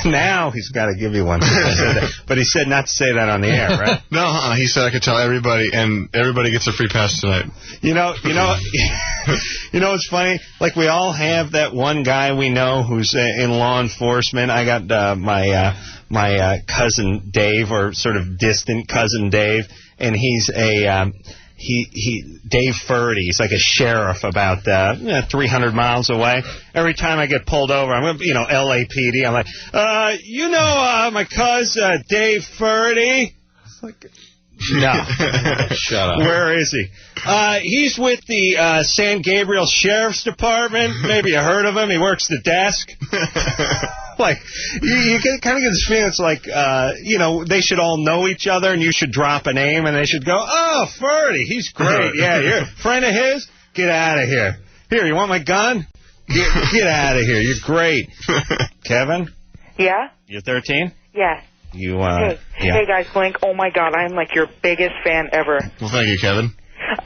Now he's got to give you one. But he said not to say that on the air, right? No, he said I could tell everybody, and everybody gets a free pass tonight. You know what's funny? Like, we all have that one guy we know who's in law enforcement. I got my cousin Dave, or sort of distant cousin Dave, and he's a Dave Furdy. He's like a sheriff about 300 miles away. Every time I get pulled over, I'm LAPD. I'm like, my cousin Dave Furdy. It's like, no, shut up. Where is he? He's with the San Gabriel Sheriff's Department. Maybe you heard of him. He works the desk. Like, you kind of get this feeling it's like, they should all know each other, and you should drop a name, and they should go, oh, Ferdy, he's great. Yeah, you're a friend of his? Get out of here. Here, you want my gun? Get out of here. You're great. Kevin? Yeah? You're 13? Yes. Hey, guys, Blink, oh, my God, I'm like your biggest fan ever. Well, thank you, Kevin.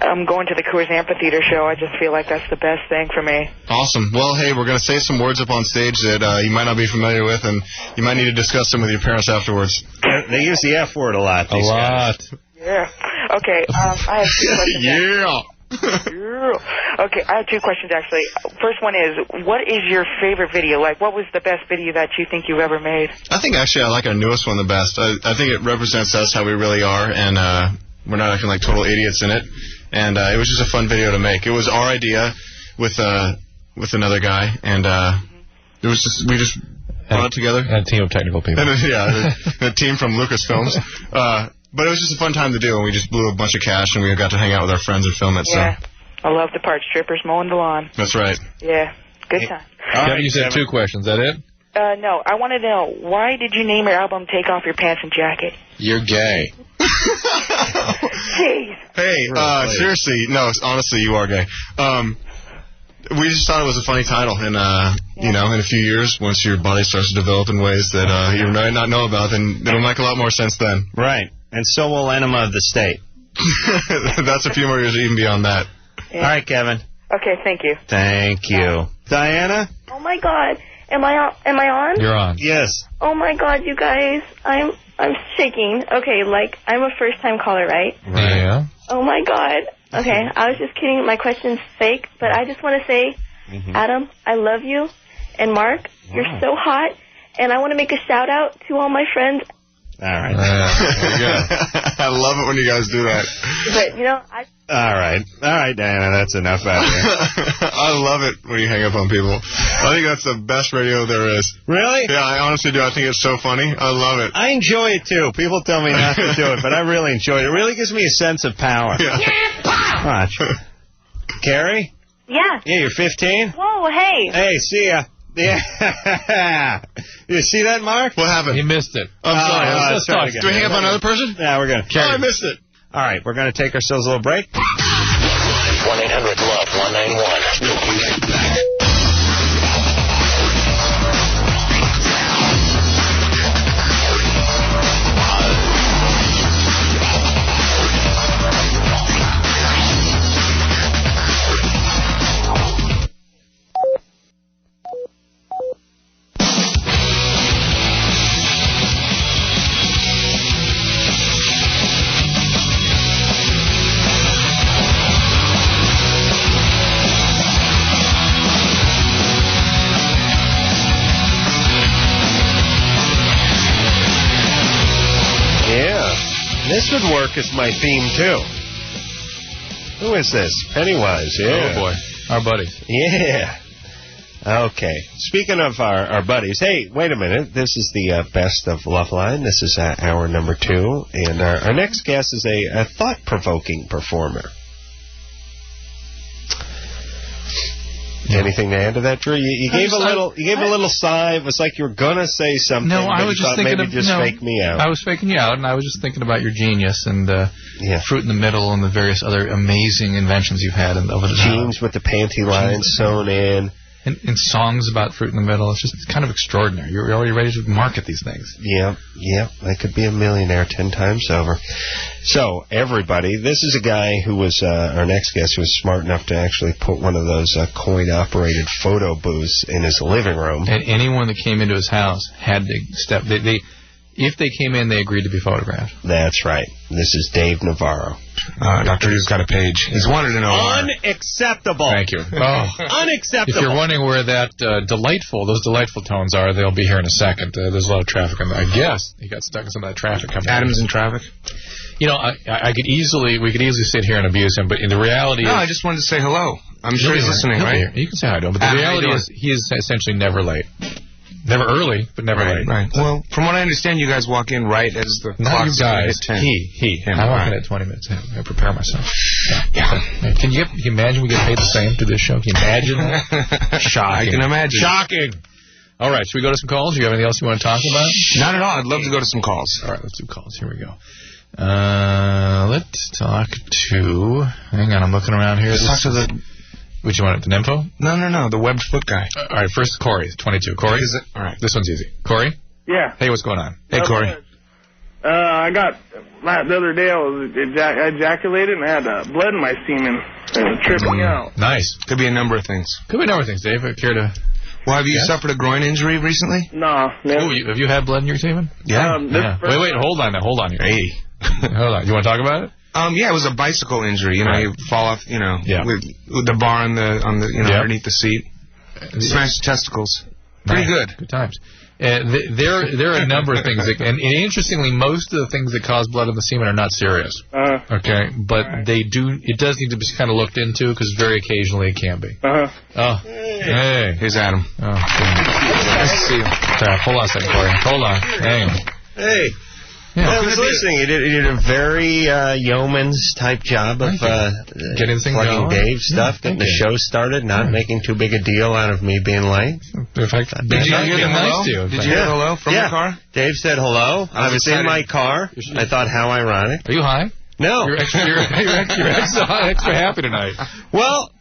I'm going to the Coors Amphitheater show. I just feel like that's the best thing for me. Awesome. Well, hey, we're going to say some words up on stage that you might not be familiar with, and you might need to discuss them with your parents afterwards. They use the F word a lot, these guys. Yeah. Okay, I have two questions. Yeah. Yeah. true. Okay, I have two questions, actually. First one is, what is your favorite video? Like, what was the best video that you think you've ever made? I think, actually, I like our newest one the best. I think it represents us, how we really are, and we're not acting like total idiots in it. And it was just a fun video to make. It was our idea with another guy, and it was just we just brought it together. And a team of technical people. And a team from Lucasfilms. But it was just a fun time to do, and we just blew a bunch of cash, and we got to hang out with our friends and film it. Yeah. So I love the part, strippers mowing the lawn. that's right. Yeah, good time. Kevin, you said 2 questions. Is that it? No, I wanted to know, why did you name your album Take Off Your Pants and Jacket? You're gay. Jeez. Hey, seriously, no, honestly, you are gay. We just thought it was a funny title, and you know, in a few years, once your body starts to develop in ways that you might not know about, then it'll make a lot more sense then. Right, and so will Enema of the State. That's a few more years even beyond that. Yeah. All right, Kevin. Okay, thank you. Thank you. Diana? Oh my God, am I on? You're on. Yes. Oh my God, you guys, I'm shaking. Okay, like I'm a first-time caller, right? Yeah. Oh my God. Okay, I was just kidding. My question's fake, but I just want to say, Adam, I love you, and Mark, you're so hot, and I want to make a shout out to all my friends. All right. There you go. I love it when you guys do that. But you know, All right, Diana, that's enough out here. I love it when you hang up on people. I think that's the best radio there is. Really? Yeah, I honestly do. I think it's so funny. I love it. I enjoy it, too. People tell me not to do it, but I really enjoy it. It really gives me a sense of power. Yeah. Watch. Carrie? yeah. Yeah, you're 15? Whoa, hey. Hey, see ya. Yeah. You see that, Mark? What happened? He missed it. I'm sorry. Let's talk again. Do we hang up on another person? Yeah, we're going to. Oh, I missed it. All right, we're going to take ourselves a little break. 1-800-LOVE-191. We'll be right back. This would work as my theme, too. Who is this? Pennywise, yeah. Oh, boy. Our buddies. Yeah. Okay. Speaking of our buddies, hey, wait a minute. This is the best of LoveLine. This is hour number 2. And our next guest is a thought-provoking performer. Anything to add to that, Drew? You gave a little sigh. It was like you were gonna say something. No, I was just thinking maybe just fake me out. I was faking you out, and I was just thinking about your genius and Fruit in the Middle and the various other amazing inventions you've had over the jeans with the panty lines sewn in. And songs about Fruit in the Middle. It's kind of extraordinary. You're already ready to market these things. Yeah. I could be a millionaire 10 times over. So, everybody, this is a guy who was, our next guest, who was smart enough to actually put one of those coin-operated photo booths in his living room. And anyone that came into his house had to step... If they came in, they agreed to be photographed. That's right. This is Dave Navarro. Dr. Drew's got a page. He's wanted to know why. Unacceptable. Thank you. Oh. Unacceptable. If you're wondering where those delightful tones are, they'll be here in a second. There's a lot of traffic. I guess he got stuck in some of that traffic. Adam's in traffic? You know, we could easily sit here and abuse him, but in the reality No, I just wanted to say hello. I'm sure he's listening, right? You can say hi to him, but the reality is he is essentially never late. Never early, but never late. Right. Well, from what I understand, you guys walk in right as the clock's guys. hit 10. Him. I walk in at 20 minutes. I prepare myself. Yeah. Can you imagine we get paid the same to this show? Can you imagine that? Shocking. I can imagine. Shocking. All right, should we go to some calls? Do you have anything else you want to talk about? Not at all. I'd love to go to some calls. All right, let's do calls. Here we go. Let's talk to... Hang on, I'm looking around here. Let's talk to the... Would you want the nympho? No, the webbed foot guy. All right, first Corey, 22. Corey? All right. This one's easy. Corey? Yeah. Hey, what's going on? Hey, Corey. I got, the other day I ejaculated and I had blood in my semen and it tripped me out. Nice. Could be a number of things. Dave. Care to... Well, have you suffered a groin injury recently? No. Have you had blood in your semen? Yeah. Wait, hold on here. Hey. Hold on. You want to talk about it? Yeah, it was a bicycle injury. You know, you fall off. You know, with the bar on the underneath the seat, smashed the testicles. Pretty good. Good times. There are a number of things, and interestingly, most of the things that cause blood in the semen are not serious. Okay, but they do. It does need to be kind of looked into because very occasionally it can be. Oh, hey, here's Adam. Oh, nice to see you. Hold on a second, Corey. Hold on. Hang on. Hey. Yeah, I was listening. You did a very yeoman's type job of getting things plugging going. Dave's stuff, getting the show started, not making too big a deal out of me being late. In fact, did you hear the hello? Did you hear hello from the car? Dave said hello. I was in my car. I thought, how ironic. Are you high? No. You're extra happy tonight. Well,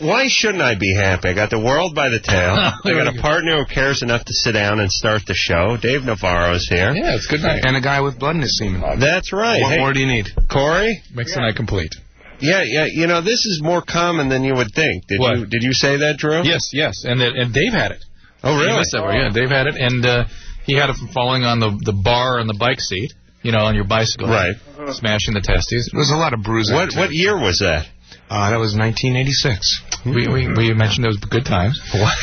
why shouldn't I be happy? I got the world by the tail. I got a partner who cares enough to sit down and start the show. Dave Navarro's here. Yeah, it's good night. And a guy with blood in his semen. That's right. What more do you need? Corey? Makes the night complete. Yeah. You know, this is more common than you would think. Did you say that, Drew? Yes. And Dave had it. Oh, really? Yeah, Dave had it, and he had it from falling on the bar on the bike seat, you know, on your bicycle. Right. Smashing the testes. There was a lot of bruising. What year was that? That was 1986. We mentioned those good times. But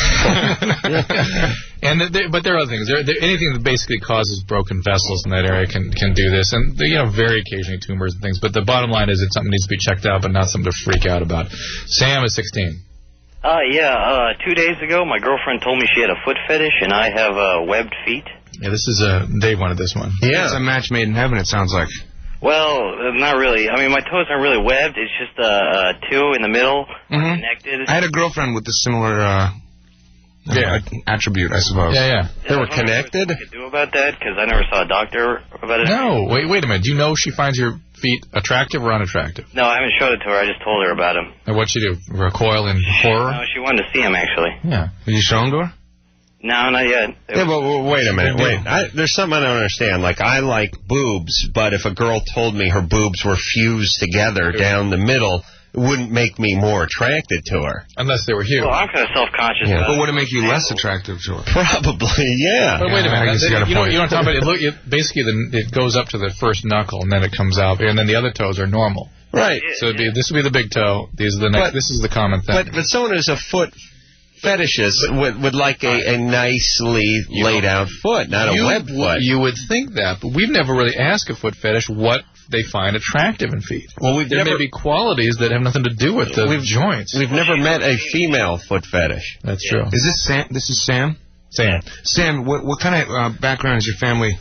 there are other things. Anything that basically causes broken vessels in that area can do this, and very occasionally tumors and things. But the bottom line is it's something that needs to be checked out, but not something to freak out about. Sam is 16. 2 days ago, my girlfriend told me she had a foot fetish, and I have webbed feet. Yeah, this is Dave wanted this one. Yeah, it's a match made in heaven. It sounds like. Well, not really. I mean, my toes aren't really webbed. It's just two in the middle, connected. I had a girlfriend with a similar attribute, I suppose. Yeah. They were connected? What could do about that? Because I never saw a doctor about it. No, wait a minute. Do you know she finds your feet attractive or unattractive? No, I haven't showed it to her. I just told her about him. And what'd she do? Recoil in horror? No, she wanted to see him, actually. Yeah. Did you show him to her? No, not yet. Yeah, but wait a minute. There's something I don't understand. Like, I like boobs, but if a girl told me her boobs were fused together down the middle, it wouldn't make me more attracted to her. Unless they were huge. Well, I'm kind of self-conscious. Yeah. About but would it make you less attractive to her? Probably, yeah. But wait a minute. I guess you got a point. You know what I'm talking about? Basically, it goes up to the first knuckle, and then it comes out, and then the other toes are normal. Right. So this would be the big toe. These are the next. This is the common thing. But someone who's a foot fetishist would like a nicely laid out foot, not a webbed foot. You would think that, but we've never really asked a foot fetish what they find attractive in feet. Well, there may be qualities that have nothing to do with the joints. We've never met a female foot fetish. That's true. Is this Sam? This is Sam? Sam, what kind of background is your family?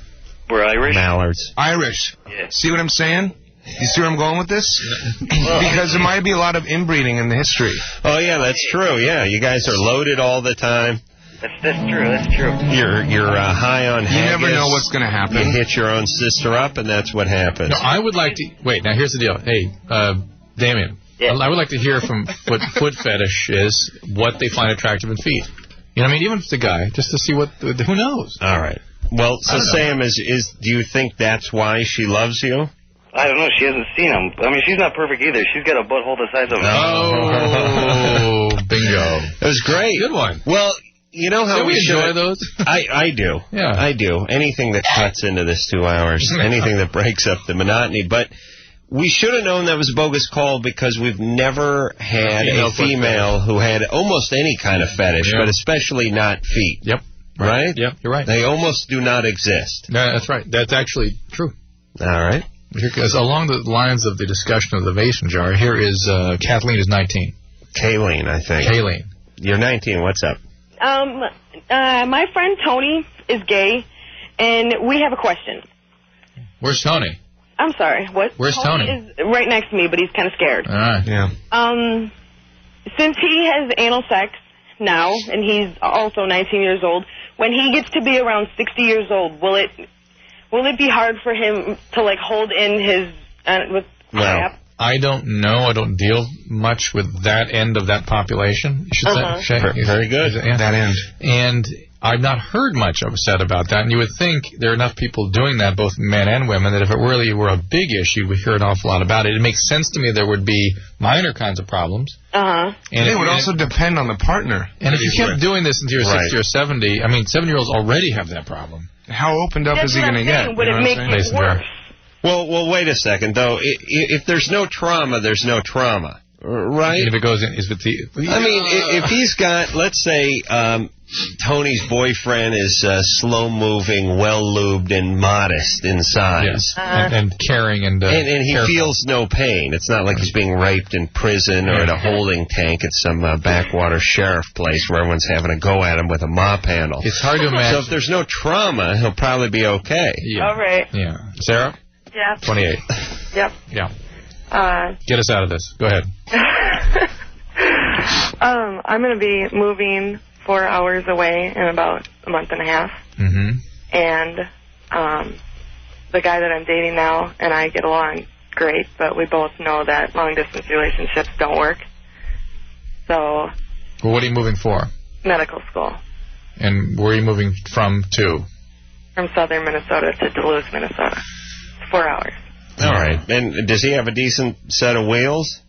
We're Irish. Mallards. Irish. Yeah. See what I'm saying? You see where I'm going with this? Because there might be a lot of inbreeding in the history. Oh, yeah, that's true. Yeah, you guys are loaded all the time. That's true. That's true. You're high on haggis. You never know what's going to happen. You hit your own sister up, and that's what happens. No, I would like to... Wait, now here's the deal. Hey, Damien. Yeah. I would like to hear from foot fetish is what they find attractive in feet. You know what I mean? Even if it's a guy, just to see what... Who knows? All right. Well, so Sam, do you think that's why she loves you? I don't know. She hasn't seen him. I mean, she's not perfect either. She's got a butthole the size of... Oh, bingo. It was great. Good one. Well, you know how we enjoy those? I do. Yeah. I do. Anything that cuts into this 2 hours, anything that breaks up the monotony. But we should have known that was a bogus call because we've never had a female who had almost any kind of fetish, but especially not feet. Yep. Right? Yep, you're right. They almost do not exist. No, that's right. That's actually true. All right. Because along the lines of the discussion of the mason jar, here is Kathleen is 19. Kayleen, I think. Kayleen. You're 19. What's up? My friend Tony is gay, and we have a question. Where's Tony? I'm sorry, what? Where's Tony? Is right next to me, but he's kind of scared. All right. Yeah. Since he has anal sex now, and he's also 19 years old, when he gets to be around 60 years old, will it be hard for him to, like, hold in his... crap? I don't know. I don't deal much with that end of that population. You should say. Very good. That end. And I've not heard much said about that. And you would think there are enough people doing that, both men and women, that if it really were a big issue, we'd hear an awful lot about it. It makes sense to me there would be minor kinds of problems. And it would also depend on the partner. And if you kept doing this until you're 60 or 70, I mean, 7-years-olds already have that problem. How opened up is he going to get? Would it make it worse? Well, wait a second, though. If there's no trauma, there's no trauma, right? And if it goes in, I mean, if he's got, let's say, Tony's boyfriend is slow-moving, well-lubed, and modest in size. And caring and he feels no pain. It's not like he's being raped in prison or at a holding tank at some backwater sheriff place where everyone's having a go at him with a mop handle. It's hard to imagine. So if there's no trauma, he'll probably be okay. All right. Yeah. Sarah? Yeah. 28. Yep. Yeah. Get us out of this. Go ahead. I'm going to be moving 4 hours away in about a month and a half. Mm-hmm. And the guy that I'm dating now and I get along great, but we both know that long-distance relationships don't work. So... Well, what are you moving for? Medical school. And where are you moving from to? From southern Minnesota to Duluth, Minnesota. 4 hours. All right. And does he have a decent set of wheels?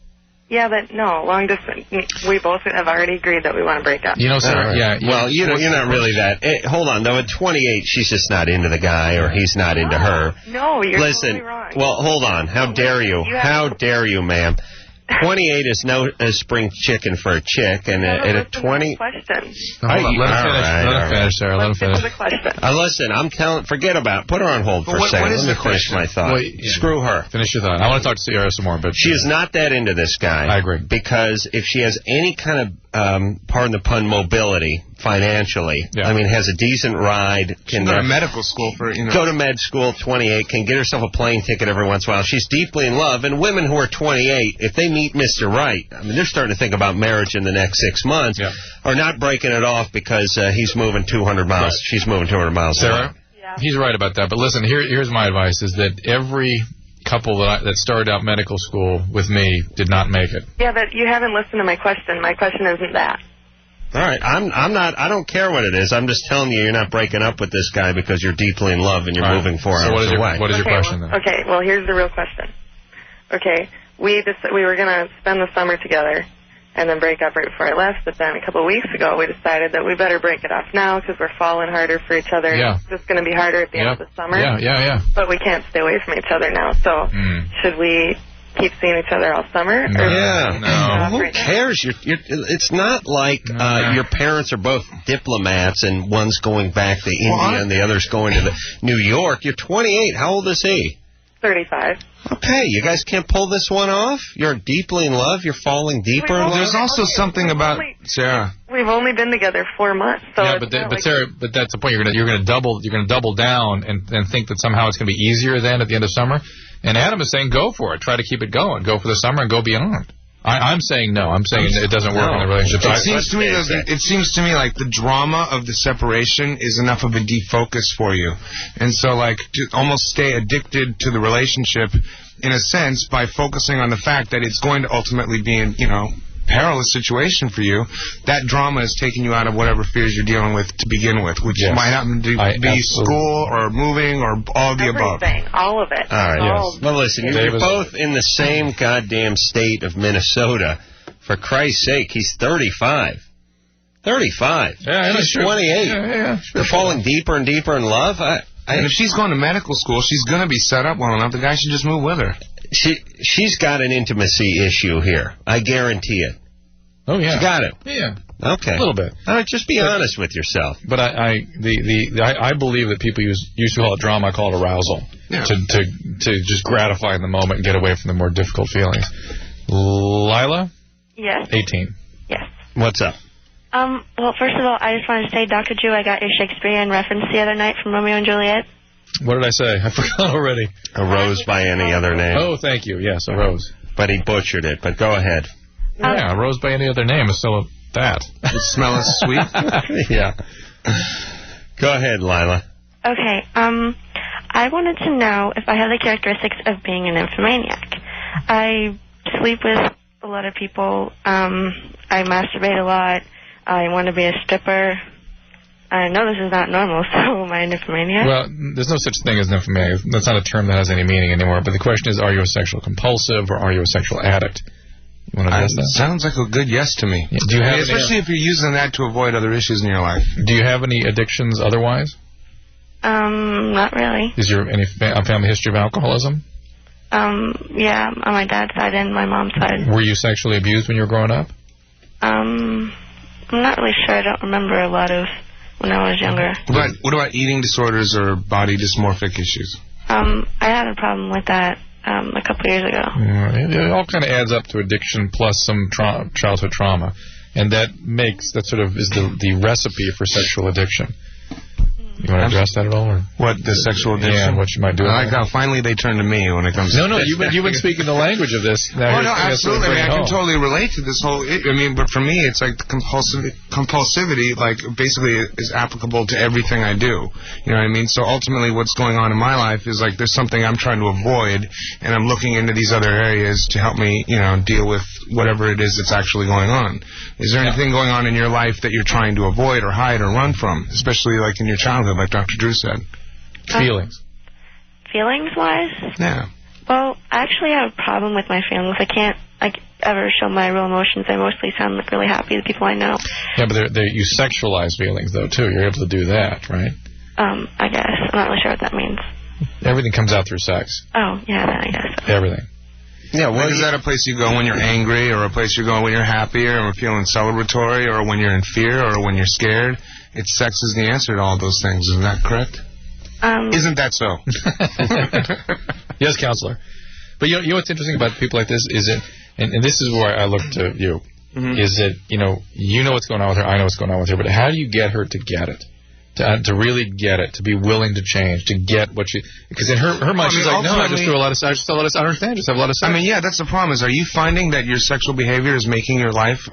Yeah, but no, long distance. We both have already agreed that we want to break up. You know, Sarah, well, you're not really that. Hold on, though. At 28, she's just not into the guy, or he's not into her. No, you're Listen, totally wrong. Well, hold on. How dare you? How dare you, ma'am? 28 is no spring chicken for a chick, and at a 20... Question. Let him finish, Sarah. Let him finish. Listen, forget about it. Put her on hold for a second. Let me finish my thought. Well, Screw her. Finish your thought. I want to talk to Sarah some more, but... She is not that into this guy. I agree. Because if she has any kind of, pardon the pun, mobility, financially, I mean, has a decent ride, can go to medical school for, go to med school, 28, can get herself a plane ticket every once in a while. She's deeply in love, and women who are 28, if they meet Mr. Right, I mean, they're starting to think about marriage in the next 6 months, are not breaking it off because he's moving 200 miles, she's moving 200 miles Sarah, he's right about that, but listen, here's my advice, is that every couple that started out medical school with me did not make it. Yeah, but you haven't listened to my question. My question isn't that. All right, I don't care what it is. I'm just telling you, you're not breaking up with this guy because you're deeply in love and you're moving 4 hours away. What is your question then? Okay, well, here's the real question. Okay, we were going to spend the summer together and then break up right before I left, but then a couple of weeks ago we decided that we better break it off now because we're falling harder for each other. Yeah. It's just going to be harder at the end of the summer. Yeah. But we can't stay away from each other now, so should we keep seeing each other all summer? No. Who cares? It's not like your parents are both diplomats and one's going back to India and the other's going to New York. You're 28. How old is he? 35. Okay, you guys can't pull this one off? You're deeply in love? You're falling deeper in love? There's also something about Sarah. We've only been together 4 months. So but Sarah, but that's the point. You're going to double down and think that somehow it's going to be easier then at the end of summer. And Adam is saying go for it. Try to keep it going. Go for the summer and go beyond. I'm saying no. I'm saying it doesn't work in the relationship. It seems to me like the drama of the separation is enough of a defocus for you. And so, like, to almost stay addicted to the relationship, in a sense, by focusing on the fact that it's going to ultimately be in, perilous situation for you, that drama is taking you out of whatever fears you're dealing with to begin with, which might happen to be school or moving or all of the above. Everything, all of it. All right. Well, listen, you're both in the same goddamn state of Minnesota. For Christ's sake, he's 35. 35. Yeah, she's 28. They're falling deeper and deeper in love. And if she's going to medical school, she's going to be set up well enough. The guy should just move with her. She's got an intimacy issue here. I guarantee it. Oh, yeah. She got it. Yeah. Okay. A little bit. All right, just be honest with yourself. But I believe that people used to call it drama. I call it arousal. Yeah. To just gratify in the moment and get away from the more difficult feelings. Lila? Yes. 18. Yes. What's up? Well, first of all, I just wanted to say, Dr. Drew, I got your Shakespearean reference the other night from Romeo and Juliet. What did I say? I forgot already. A rose by any other name. Oh, thank you. Yes, a rose. But he butchered it. But go ahead. Yeah, a rose by any other name is still that. It smells sweet. Yeah. Go ahead, Lila. Okay. I wanted to know if I have the characteristics of being an nymphomaniac. I sleep with a lot of people. I masturbate a lot. I want to be a stripper. I know this is not normal, so am I a nymphomaniac? Well, there's no such thing as nymphomaniac. That's not a term that has any meaning anymore. But the question is, are you a sexual compulsive or are you a sexual addict? You want to address that? Sounds like a good yes to me. Yeah. Do you have especially if you're using that to avoid other issues in your life. Do you have any addictions otherwise? Not really. Is there any family history of alcoholism? Yeah, on my dad's side and my mom's side. Were you sexually abused when you were growing up? I'm not really sure. I don't remember a lot of when I was younger. What about eating disorders or body dysmorphic issues? I had a problem with that a couple years ago. It all kind of adds up to addiction plus some childhood trauma, and that sort of is the recipe for sexual addiction. You want to address that at all? Or? What, the sexual addiction? Yeah, what you might do. I like how finally they turn to me when it comes to No, you've been speaking the language of this. Now no, absolutely. I can totally relate to this whole... but for me, it's like the compulsivity, like, basically is applicable to everything I do. You know what I mean? So ultimately, what's going on in my life is like there's something I'm trying to avoid, and I'm looking into these other areas to help me, deal with whatever it is that's actually going on. Is there anything going on in your life that you're trying to avoid or hide or run from, especially like in your childhood, like Dr. Drew said? Feelings. Feelings-wise? Yeah. Well, I actually have a problem with my feelings. I can't ever show my real emotions. I mostly sound like really happy to people I know. Yeah, but you sexualize feelings, though, too. You're able to do that, right? I guess. I'm not really sure what that means. Everything comes out through sex. Oh, yeah, then I guess so. Everything. Yeah, well, is that a place you go when you're angry, or a place you go when you're happy, or feeling celebratory, or when you're in fear, or when you're scared? It's sex is the answer to all those things. Isn't that correct? Isn't that so? Yes, counselor. But you know what's interesting about people like this is that, and this is where I look to you, is that, you know what's going on with her, I know what's going on with her, but how do you get her to get it? To really get it, to be willing to change, to get what she... Because in her mind, she's like, no, I just do a lot of sex. I just don't understand. Just have a lot of sex. Yeah, that's the problem. Are you finding that your sexual behavior is making your life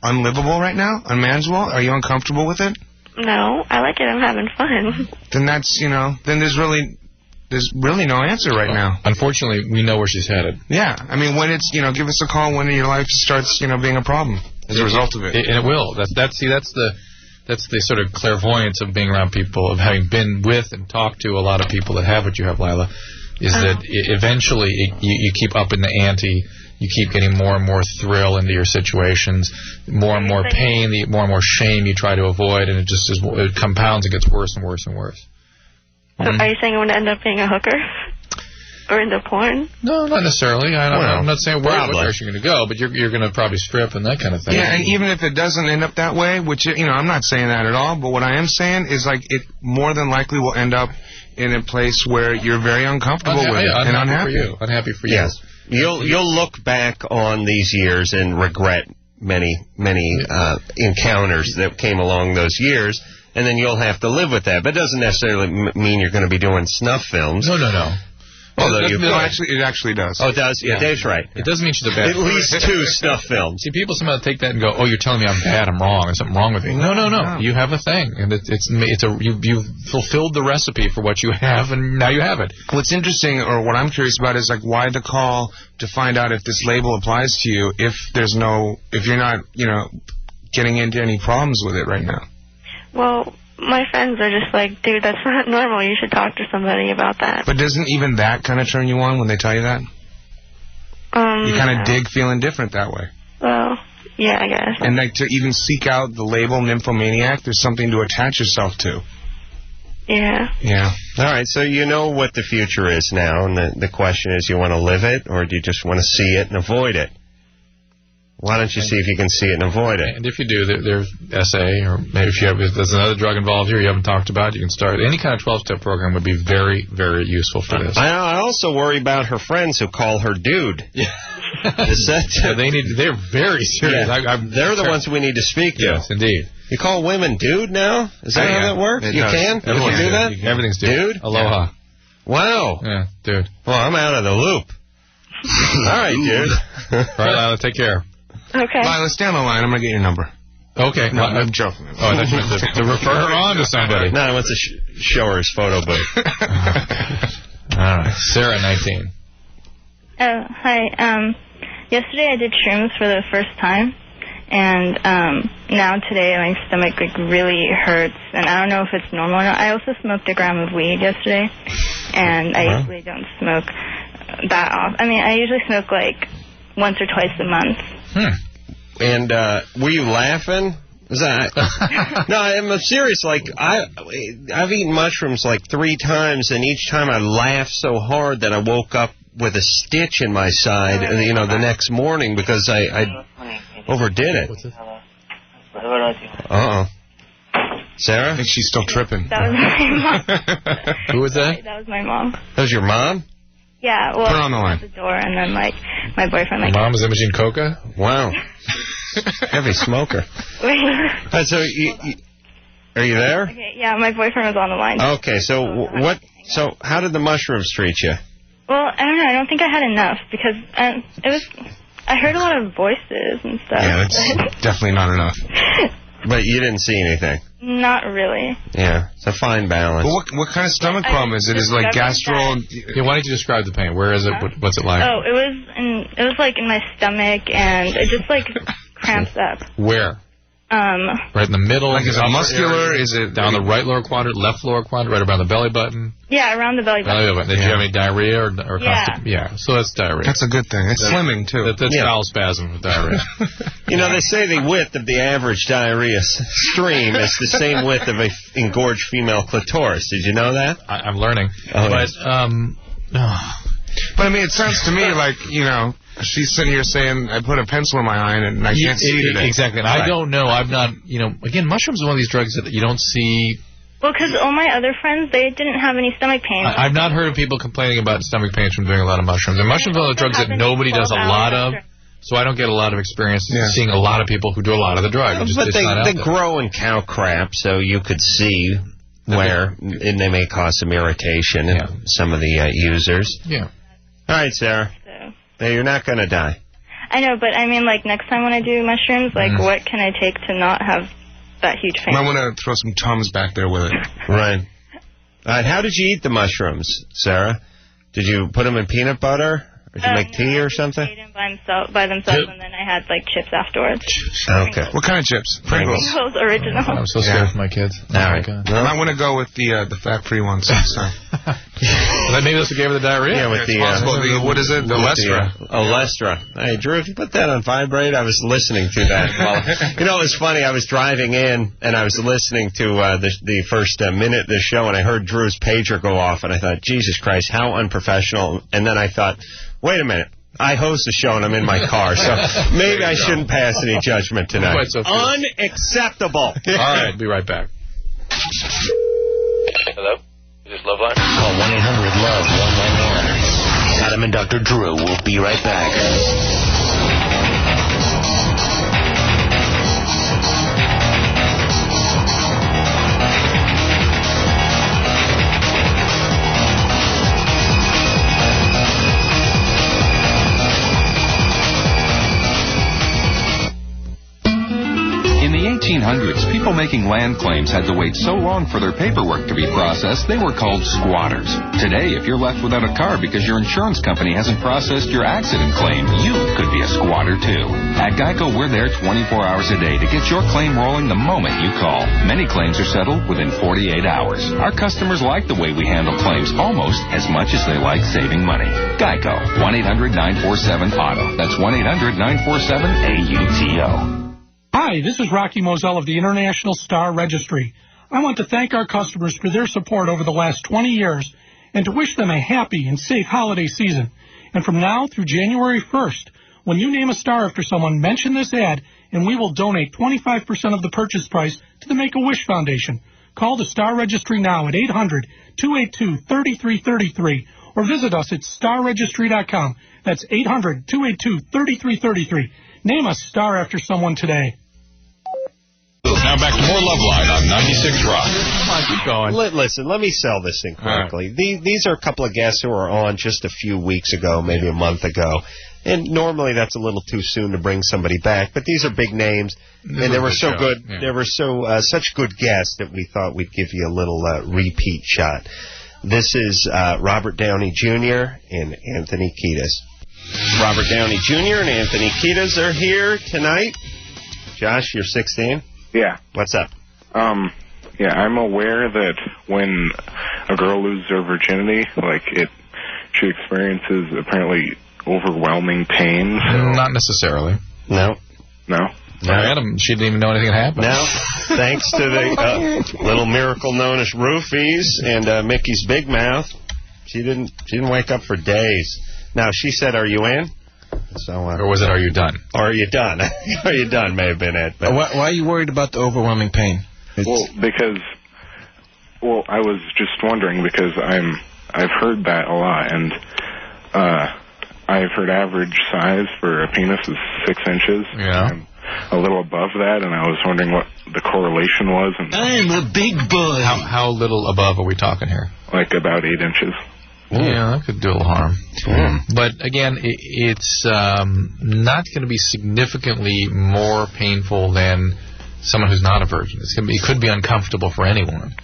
unlivable right now? Unmanageable? Are you uncomfortable with it? No, I like it. I'm having fun. Then that's, then there's really no answer right now. Unfortunately, we know where she's headed. Yeah. When it's, give us a call when your life starts, being a problem as a result of it. And it will. That's the sort of clairvoyance of being around people, of having been with and talked to a lot of people that have what you have, Lila, is that eventually you keep upping the ante. You keep getting more and more thrill into your situations, more and more pain, more and more shame you try to avoid, and it compounds and gets worse and worse and worse. So are you saying I'm going to end up being a hooker? Or into porn? No, not necessarily. I'm not saying where you're going to go, but you're going to probably strip and that kind of thing. Yeah, and even if it doesn't end up that way, which, I'm not saying that at all, but what I am saying is, like, it more than likely will end up in a place where you're very uncomfortable with it and unhappy. Unhappy for you. Yes. You'll look back on these years and regret many encounters that came along those years, and then you'll have to live with that. But it doesn't necessarily mean you're going to be doing snuff films. No. Although it actually does. Oh, it does? Yeah, Dave's right. It doesn't mean she's a bad At least 2 snuff films. See, people somehow take that and go, oh, you're telling me I'm bad, I'm wrong, there's something wrong with me. No. You have a thing, and you've fulfilled the recipe for what you have, and now you have it. What's interesting, or what I'm curious about, is like why the call to find out if this label applies to you if you're not, getting into any problems with it right now. Well, my friends are just like, dude, that's not normal. You should talk to somebody about that. But doesn't even that kind of turn you on when they tell you that? You kind of dig feeling different that way. Well, yeah, I guess. And like to even seek out the label nymphomaniac, there's something to attach yourself to. Yeah. Yeah. All right, so you know what the future is now, and the question is, you want to live it, or do you just want to see it and avoid it? Why don't you see if you can see it and avoid it? And if you do, there's SA, or maybe if there's another drug involved here you haven't talked about, you can start. Any kind of 12-step program would be very, very useful for this. I also worry about her friends who call her dude. Yeah. They're very serious. Yeah. They're the ones we need to speak to. Yes, indeed. You call women dude now? Is that how that works? You can? Everyone can do that? Everything's dude. Aloha. Yeah. Wow. Yeah, dude. Well, I'm out of the loop. All right, dude. All right, Lila, take care. Okay. Lila, stay on the line. I'm going to get your number. Okay. No, I'm joking. Oh, I thought you meant to refer her on to somebody. No, I want to show her his photo booth. All right. Sarah, 19. Hi. Yesterday I did shrooms for the first time, and now today my stomach really hurts, and I don't know if it's normal or not. I also smoked a gram of weed yesterday, and I usually don't smoke that often. I mean, I usually smoke like once or twice a month. And were you laughing? No, I'm serious. Like I've eaten mushrooms like 3 times, and each time I laughed so hard that I woke up with a stitch in my side. The next morning because I overdid it. Sarah? I think she's still tripping. That was my mom. Who was that? That was my mom. That was your mom? Yeah, well, Put her on the line. at the door, and then, like, my boyfriend, like... Your mom is Imogene Coca? Wow. Heavy smoker. So, are you there? Okay, yeah, my boyfriend was on the line. Okay, so how did the mushrooms treat you? Well, I don't know. I don't think I had enough, because I heard a lot of voices and stuff. Yeah, that's definitely not enough. But you didn't see anything? Not really. Yeah, it's a fine balance. But what kind of stomach problem is it? Is it like gastro? Yeah, why don't you describe the pain? Where is it? What's it like? Oh, it was like in my stomach, and it just like cramps up. Where? Right in the middle. Like is it muscular? Area? Is it down the right lower quadrant, left lower quadrant, right around the belly button? Yeah, around the belly button. Did you have any diarrhea or yeah. Yeah, so that's diarrhea. That's a good thing. It's slimming too. That's bowel spasm with diarrhea. They say the width of the average diarrhea stream is the same width of a engorged female clitoris. Did you know that? I'm learning. Oh, but But I mean, it sounds to me like she's sitting here saying, I put a pencil in my eye and I can't see today. Exactly. And I don't know. I've not, again, mushrooms are one of these drugs that you don't see. Well, because all my other friends, they didn't have any stomach pain. I've not heard of people complaining about stomach pains from doing a lot of mushrooms. And mushrooms are one of the drugs that nobody does a lot of. So I don't get a lot of experience seeing a lot of people who do a lot of the drug. But they grow in cow crap, so you could see where, and they may cause some irritation in some of the users. Yeah. All right, Sarah. So you're not going to die. I know, but I mean, like, next time when I do mushrooms, like, what can I take to not have that huge pain? I want to throw some Tums back there with it. Right. All right, how did you eat the mushrooms, Sarah? Did you put them in peanut butter? Or did you make tea or something? I ate them by themselves, and then I had, like, chips afterwards. Okay. What kind of chips? Pringles. Pringles original. I'm so scared for my kids. All right. I might want to go with the fat-free ones. Maybe this will give her the diarrhea. Yeah, with what is it? The Lestra. Lestra. Hey, Drew, if you put that on vibrate, I was listening to that. Well, it was funny. I was driving in, and I was listening to the first minute of the show, and I heard Drew's pager go off, and I thought, Jesus Christ, how unprofessional. And then I thought, wait a minute. I host the show and I'm in my car, so maybe I shouldn't pass any judgment tonight. Unacceptable. All right, be right back. Hello? Is this LoveLine? Call 1-800-LOVE-199. Adam and Dr. Drew will be right back. In the 1800s, people making land claims had to wait so long for their paperwork to be processed, they were called squatters. Today, if you're left without a car because your insurance company hasn't processed your accident claim, you could be a squatter too. At Geico, we're there 24 hours a day to get your claim rolling the moment you call. Many claims are settled within 48 hours. Our customers like the way we handle claims almost as much as they like saving money. Geico, 1-800-947-AUTO. That's 1-800-947-AUTO. Hi, this is Rocky Moselle of the International Star Registry. I want to thank our customers for their support over the last 20 years and to wish them a happy and safe holiday season. And from now through January 1st, when you name a star after someone, mention this ad, and we will donate 25% of the purchase price to the Make-A-Wish Foundation. Call the Star Registry now at 800-282-3333 or visit us at starregistry.com. That's 800-282-3333. Name a star after someone today. Now back to more LoveLine on 96 Rock. Keep going. Listen, let me sell this thing correctly. Right. These are a couple of guests who were on just a few weeks ago, maybe a month ago. And normally that's a little too soon to bring somebody back. But these are big names, and they were so good. Yeah. They were such good guests that we thought we'd give you a little repeat shot. This is Robert Downey Jr. and Anthony Kiedis. Robert Downey Jr. and Anthony Kiedis are here tonight. Josh, you're 16? Yeah. What's up? Yeah, I'm aware that when a girl loses her virginity, she experiences apparently overwhelming pain. So. Not necessarily. No. No? Adam, she didn't even know anything had happened. Now, thanks to the little miracle known as roofies and Mickey's Big Mouth, she didn't wake up for days. Now, she said, "Are you in?" So, or was it, "Are you done?" Or "Are you done?" "Are you done?" may have been it. But why are you worried about the overwhelming pain? Well, I was just wondering because I've heard that a lot, and I've heard average size for a penis is 6 inches. Yeah. I'm a little above that, and I was wondering what the correlation was. And I'm a big boy. How little above are we talking here? Like about 8 inches. Yeah, that could do a little harm. But again, it's not going to be significantly more painful than someone who's not a virgin. It could be uncomfortable for anyone.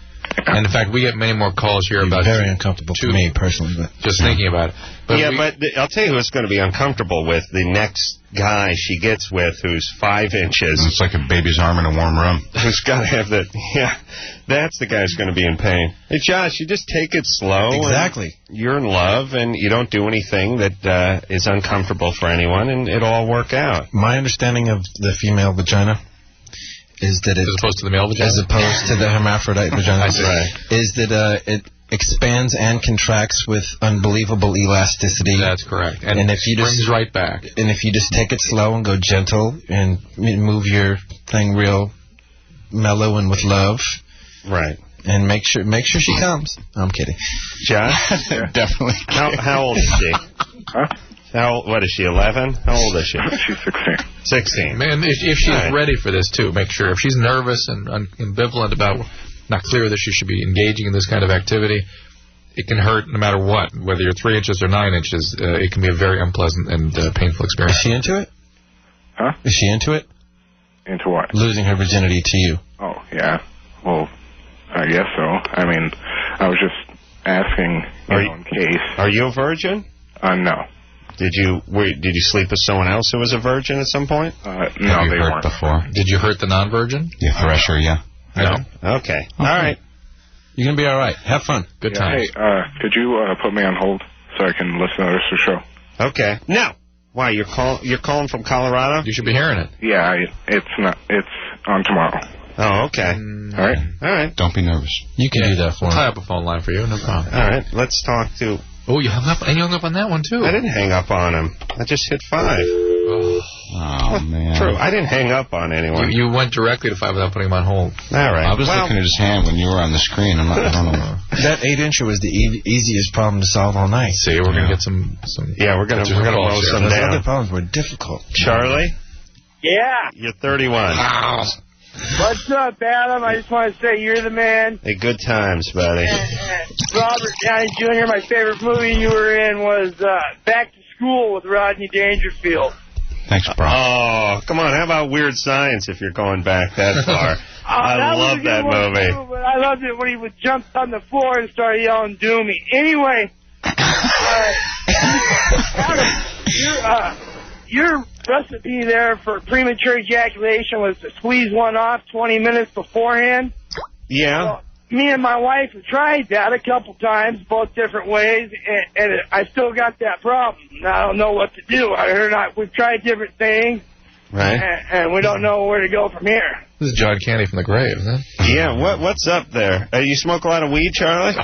And in fact, we get many more calls here about very uncomfortable for me personally, but just thinking about it. But I'll tell you who it's going to be uncomfortable with. The next guy she gets with, who's 5 inches. It's like a baby's arm in a warm room. Who's got to have that? Yeah, that's the guy who's going to be in pain. Hey, Josh, you just take it slow. Exactly. You're in love, and you don't do anything that is uncomfortable for anyone, and it'll all work out. My understanding of the female vagina is that as opposed to the male vagina? As opposed to the hermaphrodite vagina. Right. Is that it expands and contracts with unbelievable elasticity. That's correct. And if you springs right back. And if you just take it slow and go gentle and move your thing real mellow and with love. Right. And make sure she comes. No, I'm kidding. Josh? Definitely. How old is she? Huh? What is she, 11? How old is she? She's 16. 16. Man, if she's ready for this, too, make sure. If she's nervous and ambivalent about, not clear that she should be engaging in this kind of activity, it can hurt no matter what. Whether you're 3 inches or 9 inches, it can be a very unpleasant and painful experience. Is she into it? Huh? Is she into it? Into what? Losing her virginity to you. Oh, yeah. Well, I guess so. I mean, I was just asking, in case. Are you a virgin? No. Did you sleep with someone else who was a virgin at some point? No, they weren't. Before. Did you hurt the non-virgin? Yeah, Thresher, yeah. No. Okay. All right. You're going to be all right. Have fun. Good times. Hey, could you put me on hold so I can listen to the rest of the show? Okay. No. Why, you're calling from Colorado? You should be hearing it. Yeah, it's on tomorrow. Oh, okay. All right. All right. Don't be nervous. You can do that for me. I'll tie up a phone line for you. No problem. All right. Let's talk to... Oh, you hung up, and you hung up on that one, too. I didn't hang up on him. I just hit 5. Oh, man. True. I didn't hang up on anyone. You went directly to 5 without putting him on hold. All right. I was looking at his hand when you were on the screen. I don't know. That 8-incher was the easiest problem to solve all night. See, we're going to get some. Yeah, we're going to mow some Those down. other problems were difficult. Charlie? Yeah. You're 31. Wow. What's up, Adam? I just want to say you're the man. Hey, good times, buddy. Robert Downey Jr., my favorite movie you were in was Back to School with Rodney Dangerfield. Thanks, bro. Oh, come on. How about Weird Science if you're going back that far? I love that movie. Too, but I loved it when he would jump on the floor and start yelling, "Do me." Anyway, Adam, your recipe there for premature ejaculation was to squeeze one off 20 minutes beforehand. Yeah. Well, me and my wife have tried that a couple times, both different ways, and I still got that problem. I don't know what to do. We've tried different things, right? And we don't know where to go from here. This is John Candy from the grave, isn't it? Yeah. What's up there? You smoke a lot of weed, Charlie?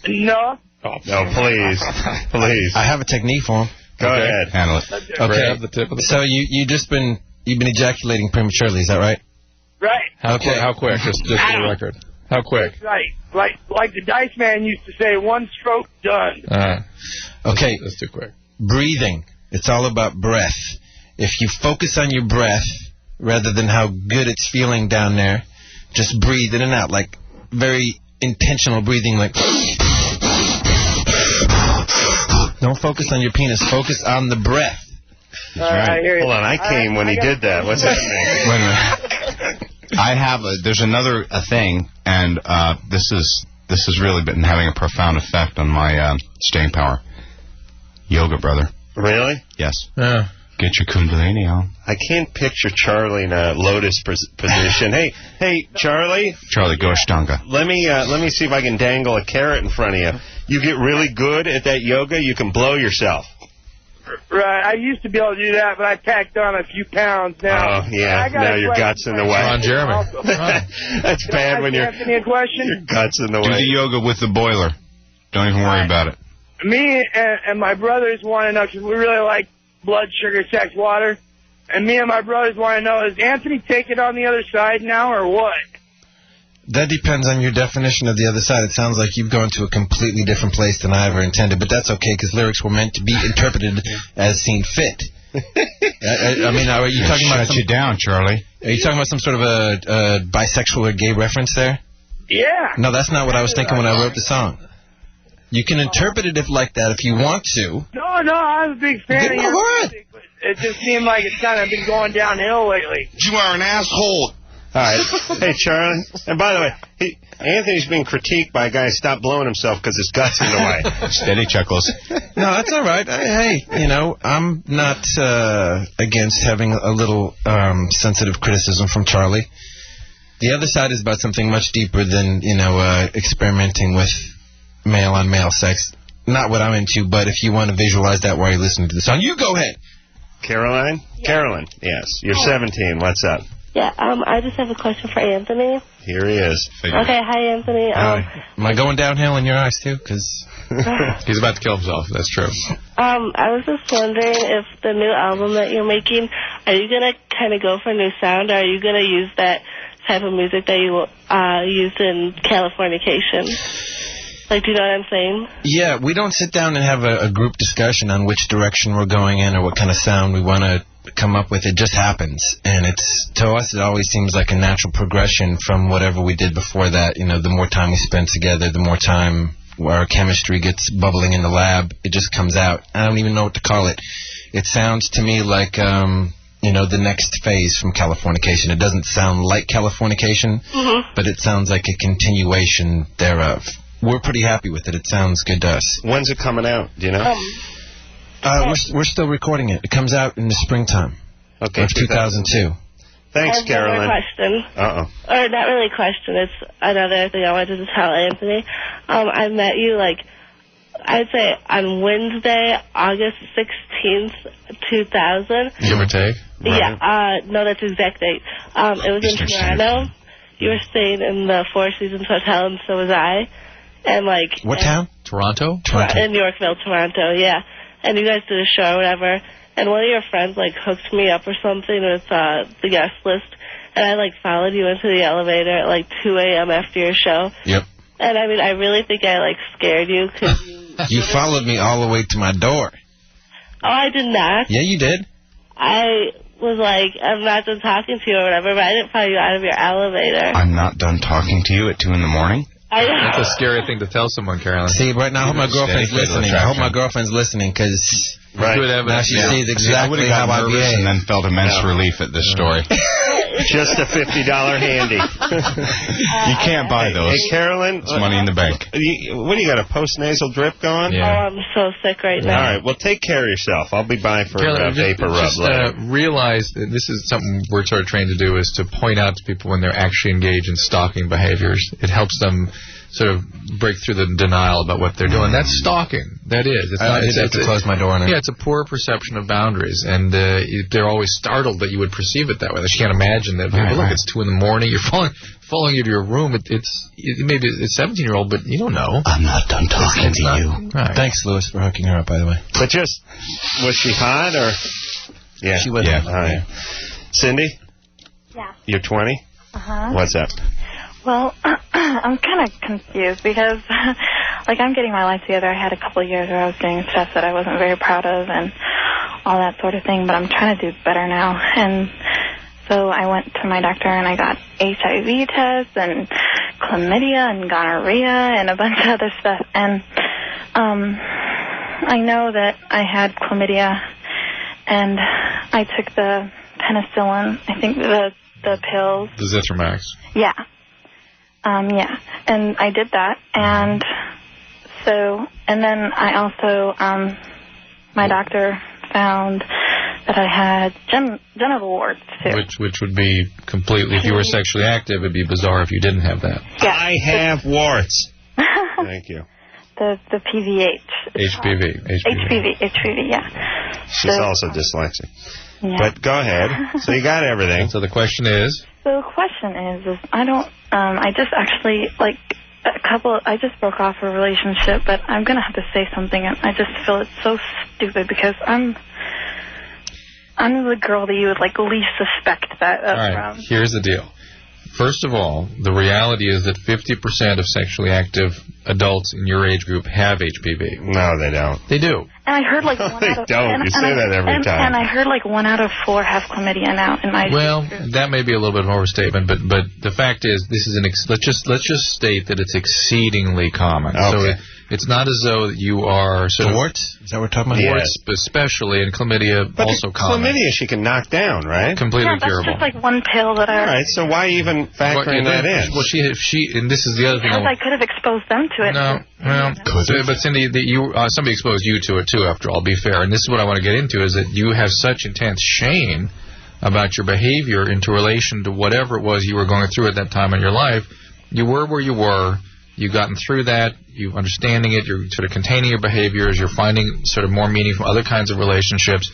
No. Oh, no, please. Please. I have a technique for him. Go ahead. Handle it. Okay. Grab the tip of the so you've been ejaculating prematurely, is that right? Right. How quick? Just for the record. How quick? Right. Like the Dice Man used to say, one stroke done. Okay. That's too quick. Breathing. It's all about breath. If you focus on your breath rather than how good it's feeling down there, just breathe in and out, like very intentional breathing, like... Don't focus on your penis. Focus on the breath. Right. Hold on. I came when he did that. What's that mean? Wait a minute. There's another thing, and this has really been having a profound effect on my staying power. Yoga, brother. Really? Yes. Yeah. Get your kundalini on. I can't picture Charlie in a lotus position. Hey, Charlie. Charlie, go Ashtanga. Let me see if I can dangle a carrot in front of you. You get really good at that yoga, you can blow yourself. Right. I used to be able to do that, but I packed on a few pounds now. Oh, yeah. Now your gut's in the way. Ron Jeremy. That's bad when your gut's in the way. Do the yoga with the boiler. Don't even worry about it. Me and my brothers want to know, because we really like blood sugar, sex, water. And me and my brothers want to know, is Anthony taking it on the other side now or what? That depends on your definition of the other side. It sounds like you've gone to a completely different place than I ever intended, but that's okay because lyrics were meant to be interpreted as seen fit. I mean, are you talking about you down, Charlie? Are you talking about some sort of a bisexual or gay reference there? Yeah. No, that's not what I was thinking when I wrote the song. You can interpret it like that if you want to. No, I'm a big fan of your music, but it just seemed like it's kind of been going downhill lately. You are an asshole. All right. Hey, Charlie. And by the way, Anthony's being critiqued by a guy who stopped blowing himself because his gut's in the way. Steady chuckles. No, that's all right. Hey, I'm not against having a little sensitive criticism from Charlie. The other side is about something much deeper than, experimenting with male-on-male sex. Not what I'm into, but if you want to visualize that while you're listening to the song, you go ahead. Caroline? Yeah. Carolyn, yes. You're 17. What's up? Yeah, I just have a question for Anthony. Here he is. Okay, hi, Anthony. Am I going downhill in your eyes, too? Because he's about to kill himself. That's true. I was just wondering if the new album that you're making, are you going to kind of go for a new sound, or are you going to use that type of music that you used in Californication? Like, do you know what I'm saying? Yeah, we don't sit down and have a group discussion on which direction we're going in or what kind of sound we want to come up with. It just happens. And to us, it always seems like a natural progression from whatever we did before that. The more time we spend together, the more time our chemistry gets bubbling in the lab. It just comes out. I don't even know what to call it. It sounds to me like, the next phase from Californication. It doesn't sound like Californication, but it sounds like a continuation thereof. We're pretty happy with it. It sounds good to us. When's it coming out? Do you know? We're still recording it. It comes out in the springtime of 2002. Thanks, Caroline. Another question. Uh-oh. Or not really a question. It's another thing I wanted to tell Anthony. I met you, I'd say on Wednesday, August 16th, 2000. Give or take? Right. Yeah. No, that's the exact date. It was in Toronto. You were staying in the Four Seasons Hotel, and so was I. And what town? Toronto? In Yorkville, Toronto, yeah. And you guys did a show or whatever. And one of your friends, hooked me up or something with the guest list. And I, followed you into the elevator at, 2 a.m. after your show. Yep. And, I really think I, scared you because You followed me all the way to my door. Oh, I did not. Yeah, you did. I was I'm not done talking to you or whatever, but I didn't follow you out of your elevator. I'm not done talking to you at 2 in the morning? That's a scary thing to tell someone, Caroline. See, right now, I hope my girlfriend's listening. I hope my girlfriend's listening, because now she sees exactly how I behave. And then felt immense relief at this story. Just a $50 handy. You can't buy those. Hey, Carolyn. It's money in the bank. What do you got, a post-nasal drip going? Yeah. Oh, I'm so sick right now. All right, well, take care of yourself. I'll be by for vapor rub later. Realize that this is something we're sort of trained to do, is to point out to people when they're actually engaged in stalking behaviors. It helps them sort of break through the denial about what they're doing. That's stalking. That is. I just have to close my door on it. Yeah, it's a poor perception of boundaries, and they're always startled that you would perceive it that way. They can't imagine that. Look, it's 2 in the morning. You're following you to your room. Maybe it's 17-year-old, but you don't know. I'm not done talking to you. Right. Thanks, Lewis, for hooking her up, by the way. But was she hot or? Yeah, she was. Yeah. All right. Cindy. Yeah. You're 20. What's up? Well, I'm kind of confused because, I'm getting my life together. I had a couple of years where I was doing stuff that I wasn't very proud of and all that sort of thing, but I'm trying to do better now. And so I went to my doctor and I got HIV tests and chlamydia and gonorrhea and a bunch of other stuff. And I know that I had chlamydia, and I took the penicillin, I think the pills. The Zithromax. Yeah. Yeah, and I did that, and then I also, my doctor found that I had genital warts, too. Which would be completely, if you were sexually active, it'd be bizarre if you didn't have that. Yeah. I have warts. Thank you. The PVH. HPV, yeah. She's also dyslexic. Yeah. But go ahead. So you got everything. So the question is? So the question is I don't, I just actually, like, I just broke off a relationship, but I'm going to have to say something, and I just feel it's so stupid because I'm the girl that you would, like, least suspect that All right, from. here's the deal. First of all, the reality is that 50% of sexually active adults in your age group have HPV. No, they don't. They do. And I heard, like, 1 out of... don't. You say that every time. And I heard, like, 1 out of 4 have chlamydia now in my... Well, that may be a little bit of an overstatement, but the fact is, this is let's just state that it's exceedingly common. Okay. So it's not as though you are sort of... warts? Is that what we're talking about? Warts, especially, and chlamydia also common. Chlamydia she can knock down, right? Completely Yeah, that's curable. just, like, one pill that I... All right, so why even factoring that in? Well, she, and this is the other thing. Because I could have exposed them to it. No, well, but Cindy, somebody exposed you to it too. After all, be fair, and this is what I want to get into: is that you have such intense shame about your behavior into relation to whatever it was you were going through at that time in your life. You were where you were. You've gotten through that. You're understanding it. You're sort of containing your behaviors. You're finding sort of more meaning from other kinds of relationships.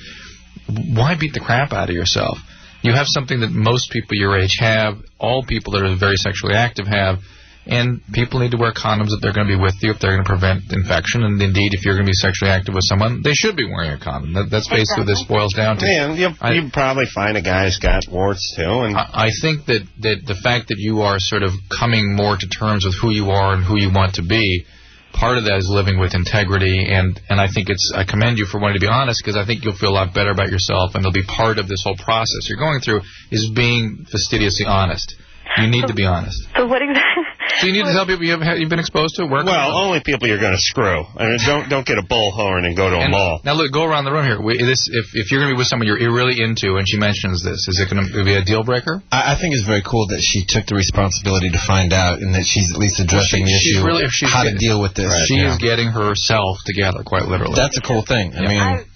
Why beat the crap out of yourself? You have something that most people your age have. All people that are very sexually active have. And people need to wear condoms if they're going to be with you, if they're going to prevent infection. And indeed, if you're going to be sexually active with someone, they should be wearing a condom. That's basically what this boils down to. Yeah, you probably find a guy who's got warts, too. And I think that the fact that you are sort of coming more to terms with who you are and who you want to be, part of that is living with integrity. And I think I commend you for wanting to be honest, because I think you'll feel a lot better about yourself, and it'll be part of this whole process you're going through is being fastidiously honest. You need to be honest. So what exactly... So you need to tell people you've been exposed to? Only people you're going to screw. I mean, don't get a bullhorn and go to a mall. Now, look, go around the room here. If you're going to be with someone you're really into and she mentions this, is it going to be a deal breaker? I think it's very cool that she took the responsibility to find out and that she's at least addressing the issue, how to deal with this. Right. She is getting herself together, quite literally. That's a cool thing. Yeah,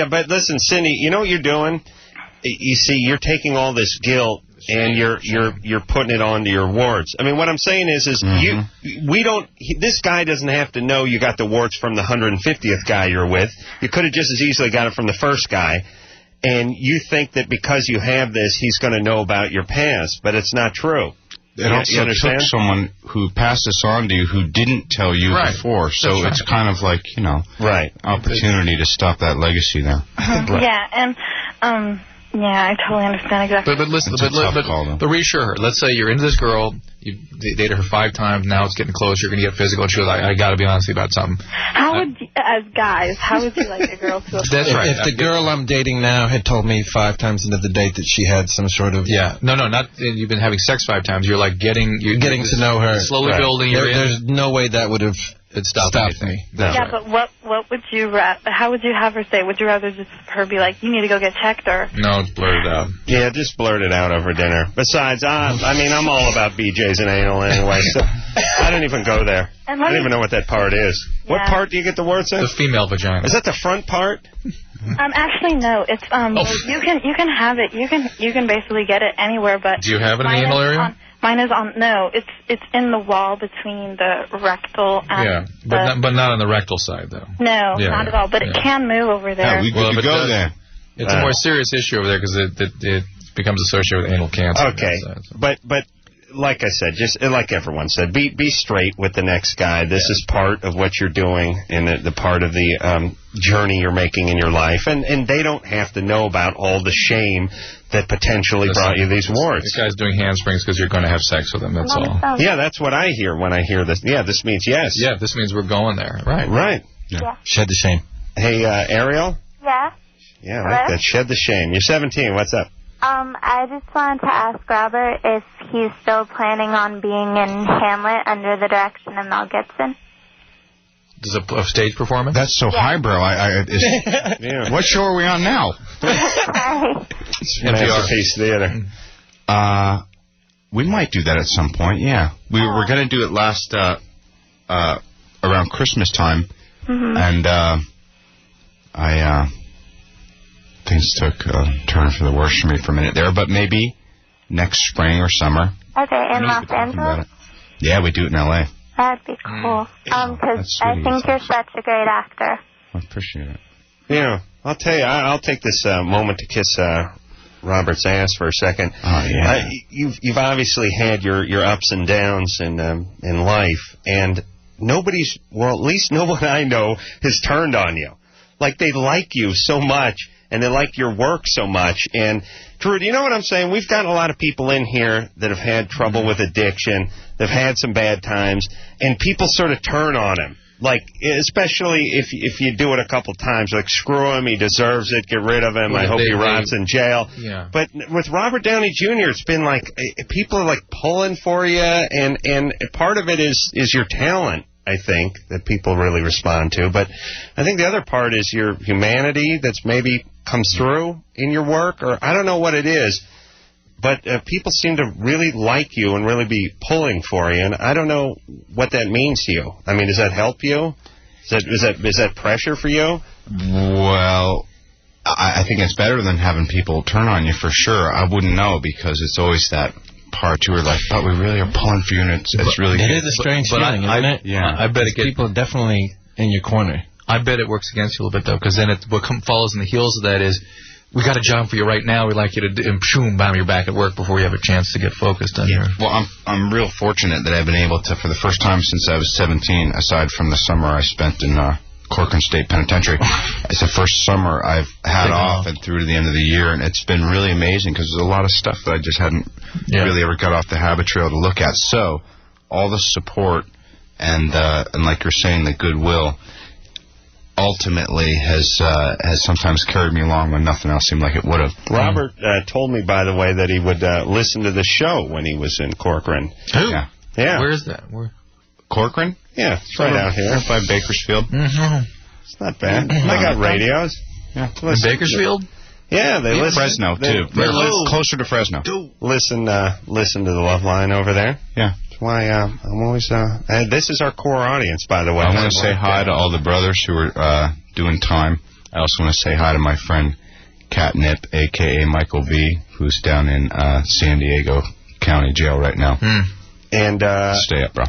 but listen, Cindy, you know what you're doing? You see, you're taking all this guilt and you're putting it onto your warts. I mean, what I'm saying is this guy doesn't have to know you got the warts from the 150th guy you're with. You could have just as easily got it from the first guy. And you think that because you have this, he's going to know about your past, but it's not true. It also took someone who passed this on to you who didn't tell you before, so it's kind of like, opportunity to stop that legacy there. Yeah, and yeah, I totally understand exactly. But listen, but reassure her. Let's say you're into this girl, you dated her 5 times, now it's getting close, you're going to get physical, and she was like, I got to be honest about something. How would you, as guys, how would you like a girl to approach? That's right. If the girl I'm dating now had told me 5 times into the date that she had some sort of... Yeah. No, not you've been having sex 5 times. You're like getting to know her. Slowly building. There's no way that would have... It stopped me. Yeah, but what would you how would you have her say? Would you rather just her be like, you need to go get checked, or? No, blurt it out. Yeah, just blurt it out over dinner. Besides, I'm all about BJ's and anal anyway, so I don't even go there. I don't even know what that part is. Yeah. What part do you get the warts in? The female vagina. Is that the front part? Actually, no. It's you can have it. You can basically get it anywhere, but. Do you have it in the anal area? Mine is it's in the wall between the rectal and but not on the rectal side, though. No, not at all. But it can move over there. Go there. It's a more serious issue over there because it becomes associated with anal cancer. Okay, but like I said, just like everyone said, be straight with the next guy. This is part of what you're doing and the part of the journey you're making in your life, and they don't have to know about all the shame that potentially brought you these warts. This guy's doing handsprings because you're going to have sex with him, that's all. Yeah, that's what I hear when I hear this. Yeah, this means yes. Yeah, this means we're going there. Right. Right. Yeah. Shed the shame. Hey, Ariel? Yeah? Yeah, I like that. Shed the shame. You're 17. What's up? I just wanted to ask Robert if he's still planning on being in Hamlet under the direction of Mel Gibson. Does a stage performance? That's so highbrow. What show are we on now? Masterpiece Theater. We might do that at some point, yeah. We were going to do it last around Christmas time, and things took a turn for the worse for me for a minute there, but maybe next spring or summer. Okay, in Los Angeles? Yeah, we do it in L.A. That'd be cool. Because I think you're such a great actor. I appreciate it. Yeah, I'll tell you, I'll take this moment to kiss Robert's ass for a second. Oh, yeah. You've obviously had your ups and downs in life, and nobody's, well, at least no one I know has turned on you. Like, they like you so much, and they like your work so much. And, Drew, do you know what I'm saying? We've got a lot of people in here that have had trouble with addiction, they've had some bad times, and people sort of turn on him. Like, especially if you do it a couple times, like, screw him, he deserves it, get rid of him, I hope he rots in jail. Yeah. But with Robert Downey Jr., it's been like, people are like pulling for you, and part of it is your talent, I think, that people really respond to. But I think the other part is your humanity that's maybe comes through in your work, or I don't know what it is. But people seem to really like you and really be pulling for you, and I don't know what that means to you. I mean, does that help you? Is that pressure for you? Well, I think it's better than having people turn on you for sure. I wouldn't know, because it's always that part where like, oh, we really are pulling for you, and it's really It good. is a strange feeling, isn't it? Yeah. I bet people are definitely in your corner. I bet it works against you a little bit, though, because then what follows in the heels of that is, we got a job for you right now. We'd like you to boom, you're back at work before you have a chance to get focused on your... Well, I'm real fortunate that I've been able to, for the first time since I was 17, aside from the summer I spent in Corcoran State Penitentiary, it's the first summer I've had off and through to the end of the year, and it's been really amazing because there's a lot of stuff that I just hadn't really ever got off the habit trail to look at. So, all the support and like you're saying, the goodwill ultimately has sometimes carried me along when nothing else seemed like it would have. Robert told me, by the way, that he would listen to the show when he was in Corcoran. Who? Yeah. Where is that? Where? Corcoran? Yeah, it's right out here. By Bakersfield. Mm-hmm. It's not bad. They got radios. Yeah. In Bakersfield? Yeah, they listen. Fresno, too. They're closer to Fresno. Listen to the LoveLine over there. Yeah. That's why I'm always... and this is our core audience, by the way. I want to say hi to all the brothers who are doing time. I also want to say hi to my friend Catnip, a.k.a. Michael V., who's down in San Diego County Jail right now. And stay up, bro.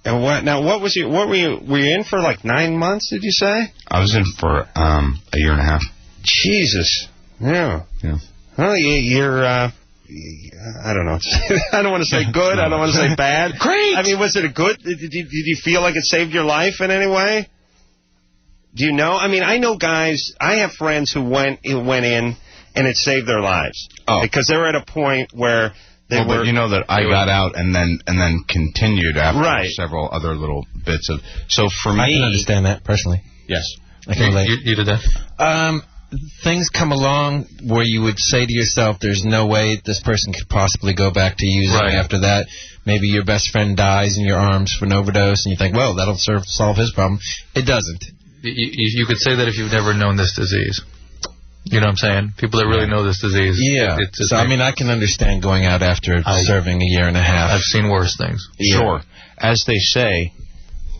And what was you? What were you? Were you in for like 9 months? Did you say? I was in for a year and a half. Jesus. Yeah. Yeah. Well, you're. I don't know. I don't want to say good. I don't want to say bad. Great. I mean, was it a good? Did you feel like it saved your life in any way? Do you know? I mean, I know guys. I have friends who went in and it saved their lives. Oh. Because they were at a point where. But you know that I got out and then continued after several other little bits of. So for me, I can understand that personally. Yes, I can relate. You did that. Things come along where you would say to yourself, "There's no way this person could possibly go back to using after that." Maybe your best friend dies in your arms for an overdose, and you think, "Well, that'll solve his problem." It doesn't. You could say that if you've never known this disease. You know what I'm saying? People that really know this disease. Yeah. So, I mean, I can understand going out after serving a year and a half. I've seen worse things. Yeah. Sure. As they say,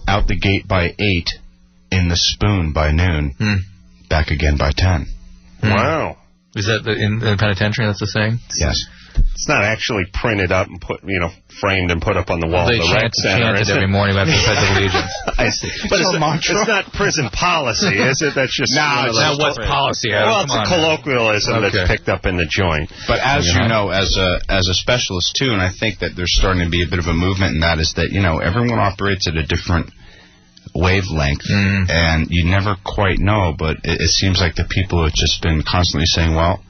out the gate by 8, in the spoon by noon, back again by 10. Wow. Is that in the penitentiary? That's the saying? Yes. It's not actually printed up and framed and put up on the wall of the rec center. They chant it every morning after the Pledge of Allegiance. I see. But it's not prison policy, is it? That's just... No, it's not what's policy. Well, it's a colloquialism that's picked up in the joint. But as you know, as a specialist, too, and I think that there's starting to be a bit of a movement in that, is that, everyone operates at a different wavelength, and you never quite know, but it seems like the people have just been constantly saying, well,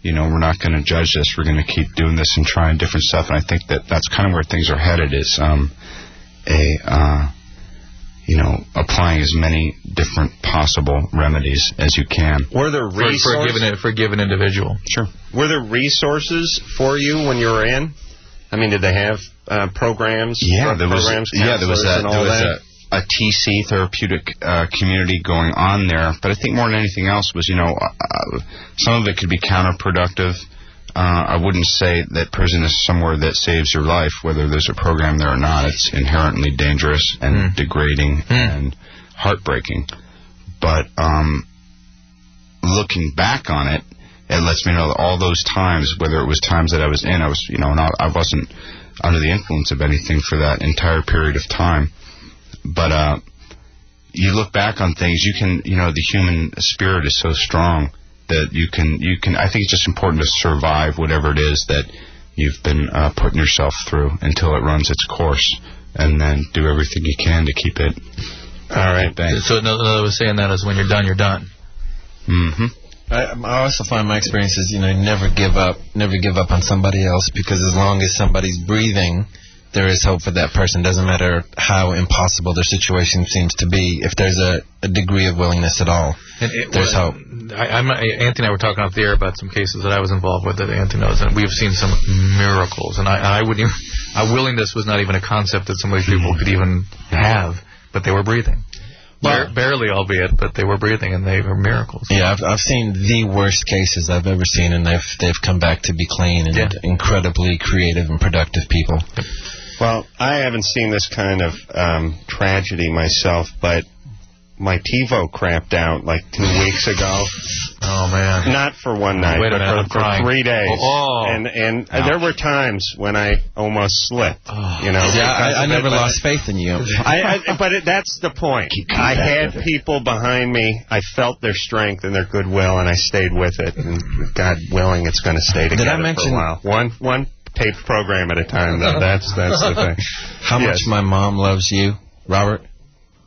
we're not going to judge this. We're going to keep doing this and trying different stuff. And I think that that's kind of where things are headed, is applying as many different possible remedies as you can. Were there resources for a given individual? Sure. Were there resources for you when you were in? I mean, did they have programs? Yeah, there was a TC therapeutic community going on there, but I think more than anything else was, some of it could be counterproductive. I wouldn't say that prison is somewhere that saves your life, whether there's a program there or not. It's inherently dangerous and degrading and heartbreaking. But looking back on it, it lets me know that all those times, whether it was times that I was in, I was, I wasn't under the influence of anything for that entire period of time. But you look back on things, you can, the human spirit is so strong that you can. I think it's just important to survive whatever it is that you've been putting yourself through until it runs its course, and then do everything you can to keep it. All right. So another way of saying that is when you're done, you're done. Mm-hmm. I also find my experiences, never give up on somebody else, because as long as somebody's breathing, there is hope for that person. Doesn't matter how impossible their situation seems to be. If there's a degree of willingness at all, there's hope. Anthony and I were talking off the air about some cases that I was involved with that Anthony knows, and we've seen some miracles. And our willingness was not even a concept that some of these people could even have, but they were breathing. Barely, albeit, but they were breathing, and they were miracles. Yeah, I've seen the worst cases I've ever seen, and they've come back to be clean and incredibly creative and productive people. Well, I haven't seen this kind of tragedy myself, but my TiVo crapped out like 2 weeks ago. Oh, man. Not for one night, but for 3 days. Oh. And there were times when I almost slipped. Oh. Yeah, I never lost faith in you. But that's the point. I had people behind me. I felt their strength and their goodwill, and I stayed with it. And God willing, it's going to stay together for a while. One taped program at a time, though. That's the thing. How much my mom loves you, Robert?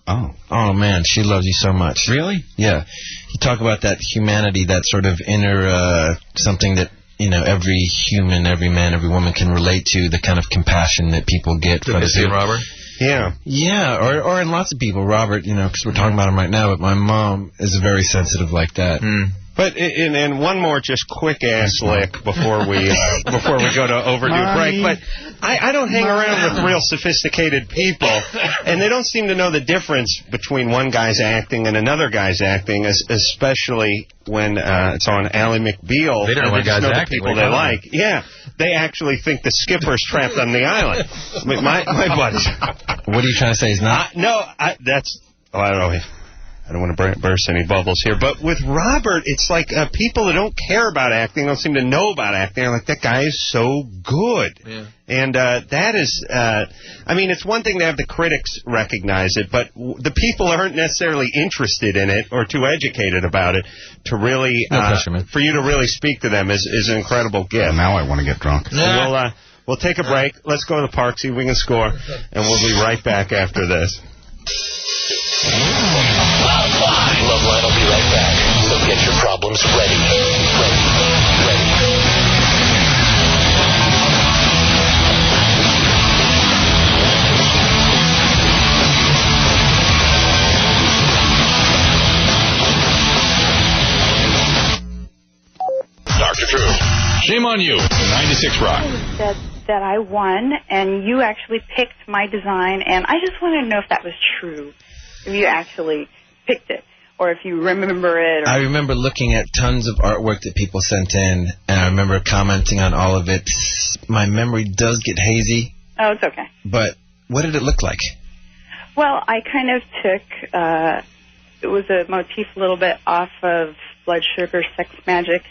Oh, man, she loves you so much. Really? Yeah. You talk about that humanity, that sort of inner, something that, every human, every man, every woman can relate to, the kind of compassion that people get. Did they see Robert? Yeah. Yeah, or in lots of people. Robert, because we're talking about him right now, but my mom is very sensitive like that. But and one more just quick ass lick before we go to overdue break. But I don't hang around with real sophisticated people, and they don't seem to know the difference between one guy's acting and another guy's acting, especially when it's on Ally McBeal. They don't know what guy's acting. The people they like. Yeah, they actually think the skipper's trapped on the island. My buddies. What are you trying to say? He's not? I don't know. I don't want to burst any bubbles here, but with Robert, it's like people that don't care about acting, don't seem to know about acting, are like, that guy is so good. Yeah. And that is, it's one thing to have the critics recognize it, but the people aren't necessarily interested in it or too educated about it to really, for you to really speak to them is an incredible gift. Now I want to get drunk. Yeah. We'll take a break. Let's go to the park, see if we can score, and we'll be right back after this. LoveLine will be right back. So get your problems ready. Dr. Drew. Shame on you. 96 Rock. Said that I won, and you actually picked my design, and I just wanted to know if that was true. If you actually picked it, or if you remember it. I remember looking at tons of artwork that people sent in, and I remember commenting on all of it. My memory does get hazy. Oh, it's okay. But what did it look like? Well, I kind of took, it was a motif a little bit off of Blood Sugar Sex Magic,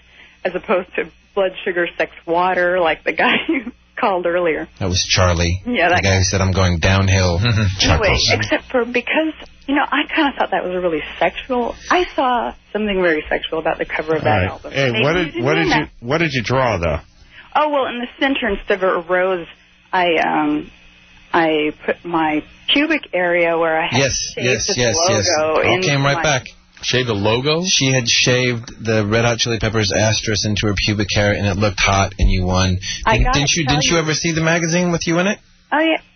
as opposed to Blood Sugar Sex Water, like the guy you called earlier. That was Charlie. Yeah, the guy who said, I'm going downhill. Anyway, except for because, I kind of thought that was really sexual. I saw something very sexual about the cover of that album. Hey, what did you draw, though? Oh, well, in the center, instead of a rose, I put my pubic area where I had shaved the logo. It all came right back. Shaved the logo? She had shaved the Red Hot Chili Peppers asterisk into her pubic hair, and it looked hot, and you won. Didn't you ever see the magazine with you in it?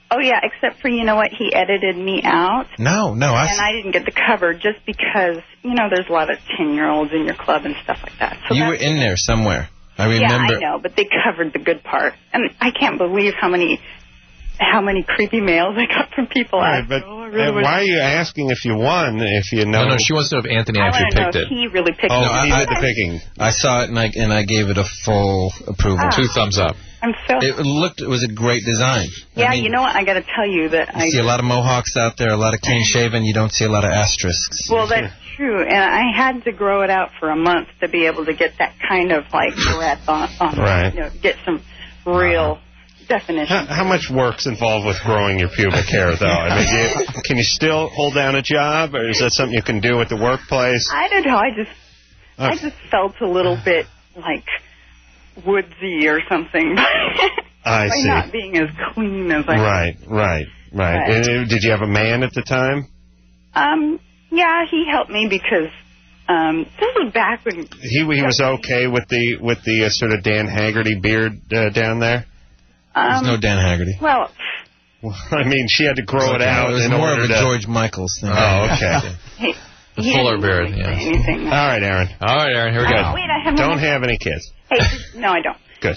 Oh, yeah, except for, what, he edited me out. No. And I didn't get the cover just because, there's a lot of 10-year-olds in your club and stuff like that. So you were in there somewhere. I remember. Yeah, I know, but they covered the good part. And I can't believe how many creepy mails I got from people. Right, but why are you asking if you won if you know? No, she wants to know if Anthony actually picked it. He really picked it. Oh, he did the picking. I saw it and I gave it a full approval. 2 thumbs up. It was a great design. Yeah, you know what? I got to tell you that I see a lot of mohawks out there, a lot of clean shaven. You don't see a lot of asterisks. Well, that's true, and I had to grow it out for a month to be able to get that kind of breath on right. Get some real definition. How much work's involved with growing your pubic hair, though? I mean, can you still hold down a job, or is that something you can do at the workplace? I don't know. I just felt a little bit like woodsy or something I by see. not being as clean as I Right. Did you have a man at the time? Yeah, he helped me because this was back when He was okay with the sort of Dan Haggerty beard down there? There's no Dan Haggerty. Well, I mean, she had to grow it out. It was in more order of a to... George Michaels thing. Oh, okay. he fuller didn't beard, really say yeah. anything. All right, Aaron. Here we go. Wait, I have Don't one. have any kids. Hey, no, I don't. Good.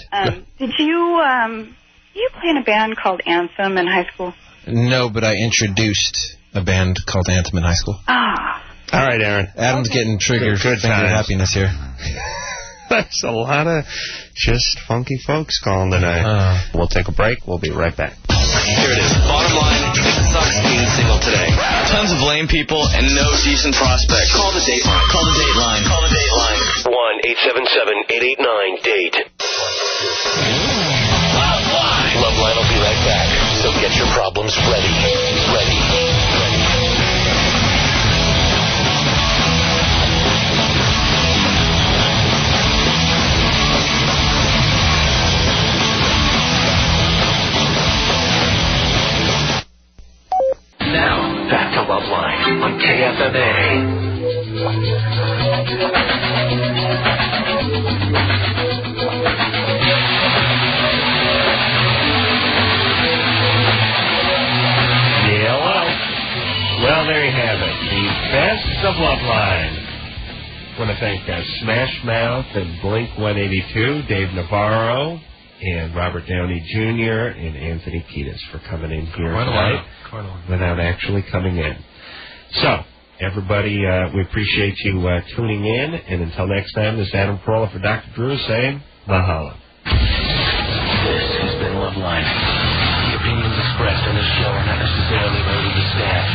Did you play in a band called Anthem in high school? No, but I introduced a band called Anthem in high school. Ah. All right, Aaron. Adam's getting triggered Good finger times. happiness here. There's a lot of just funky folks calling tonight. We'll take a break. We'll be right back. Here it is. Bottom line, it sucks being single today. Tons of lame people and no decent prospects. Call the Dateline. Call the Dateline. Call the Dateline. 1-877-889-DATE. LoveLine will be right back. So get your problems ready. Ready. Now, back to LoveLine on KFMA. Well, there you have it. The best of LoveLine. I want to thank Smash Mouth and Blink-182, Dave Navarro, and Robert Downey Jr. and Anthony Kiedis for coming in here tonight without actually coming in. So, everybody, we appreciate you tuning in, and until next time, this is Adam Carolla for Dr. Drew saying mahalo. This has been LoveLine. The opinions expressed on this show are not necessarily those of the staff,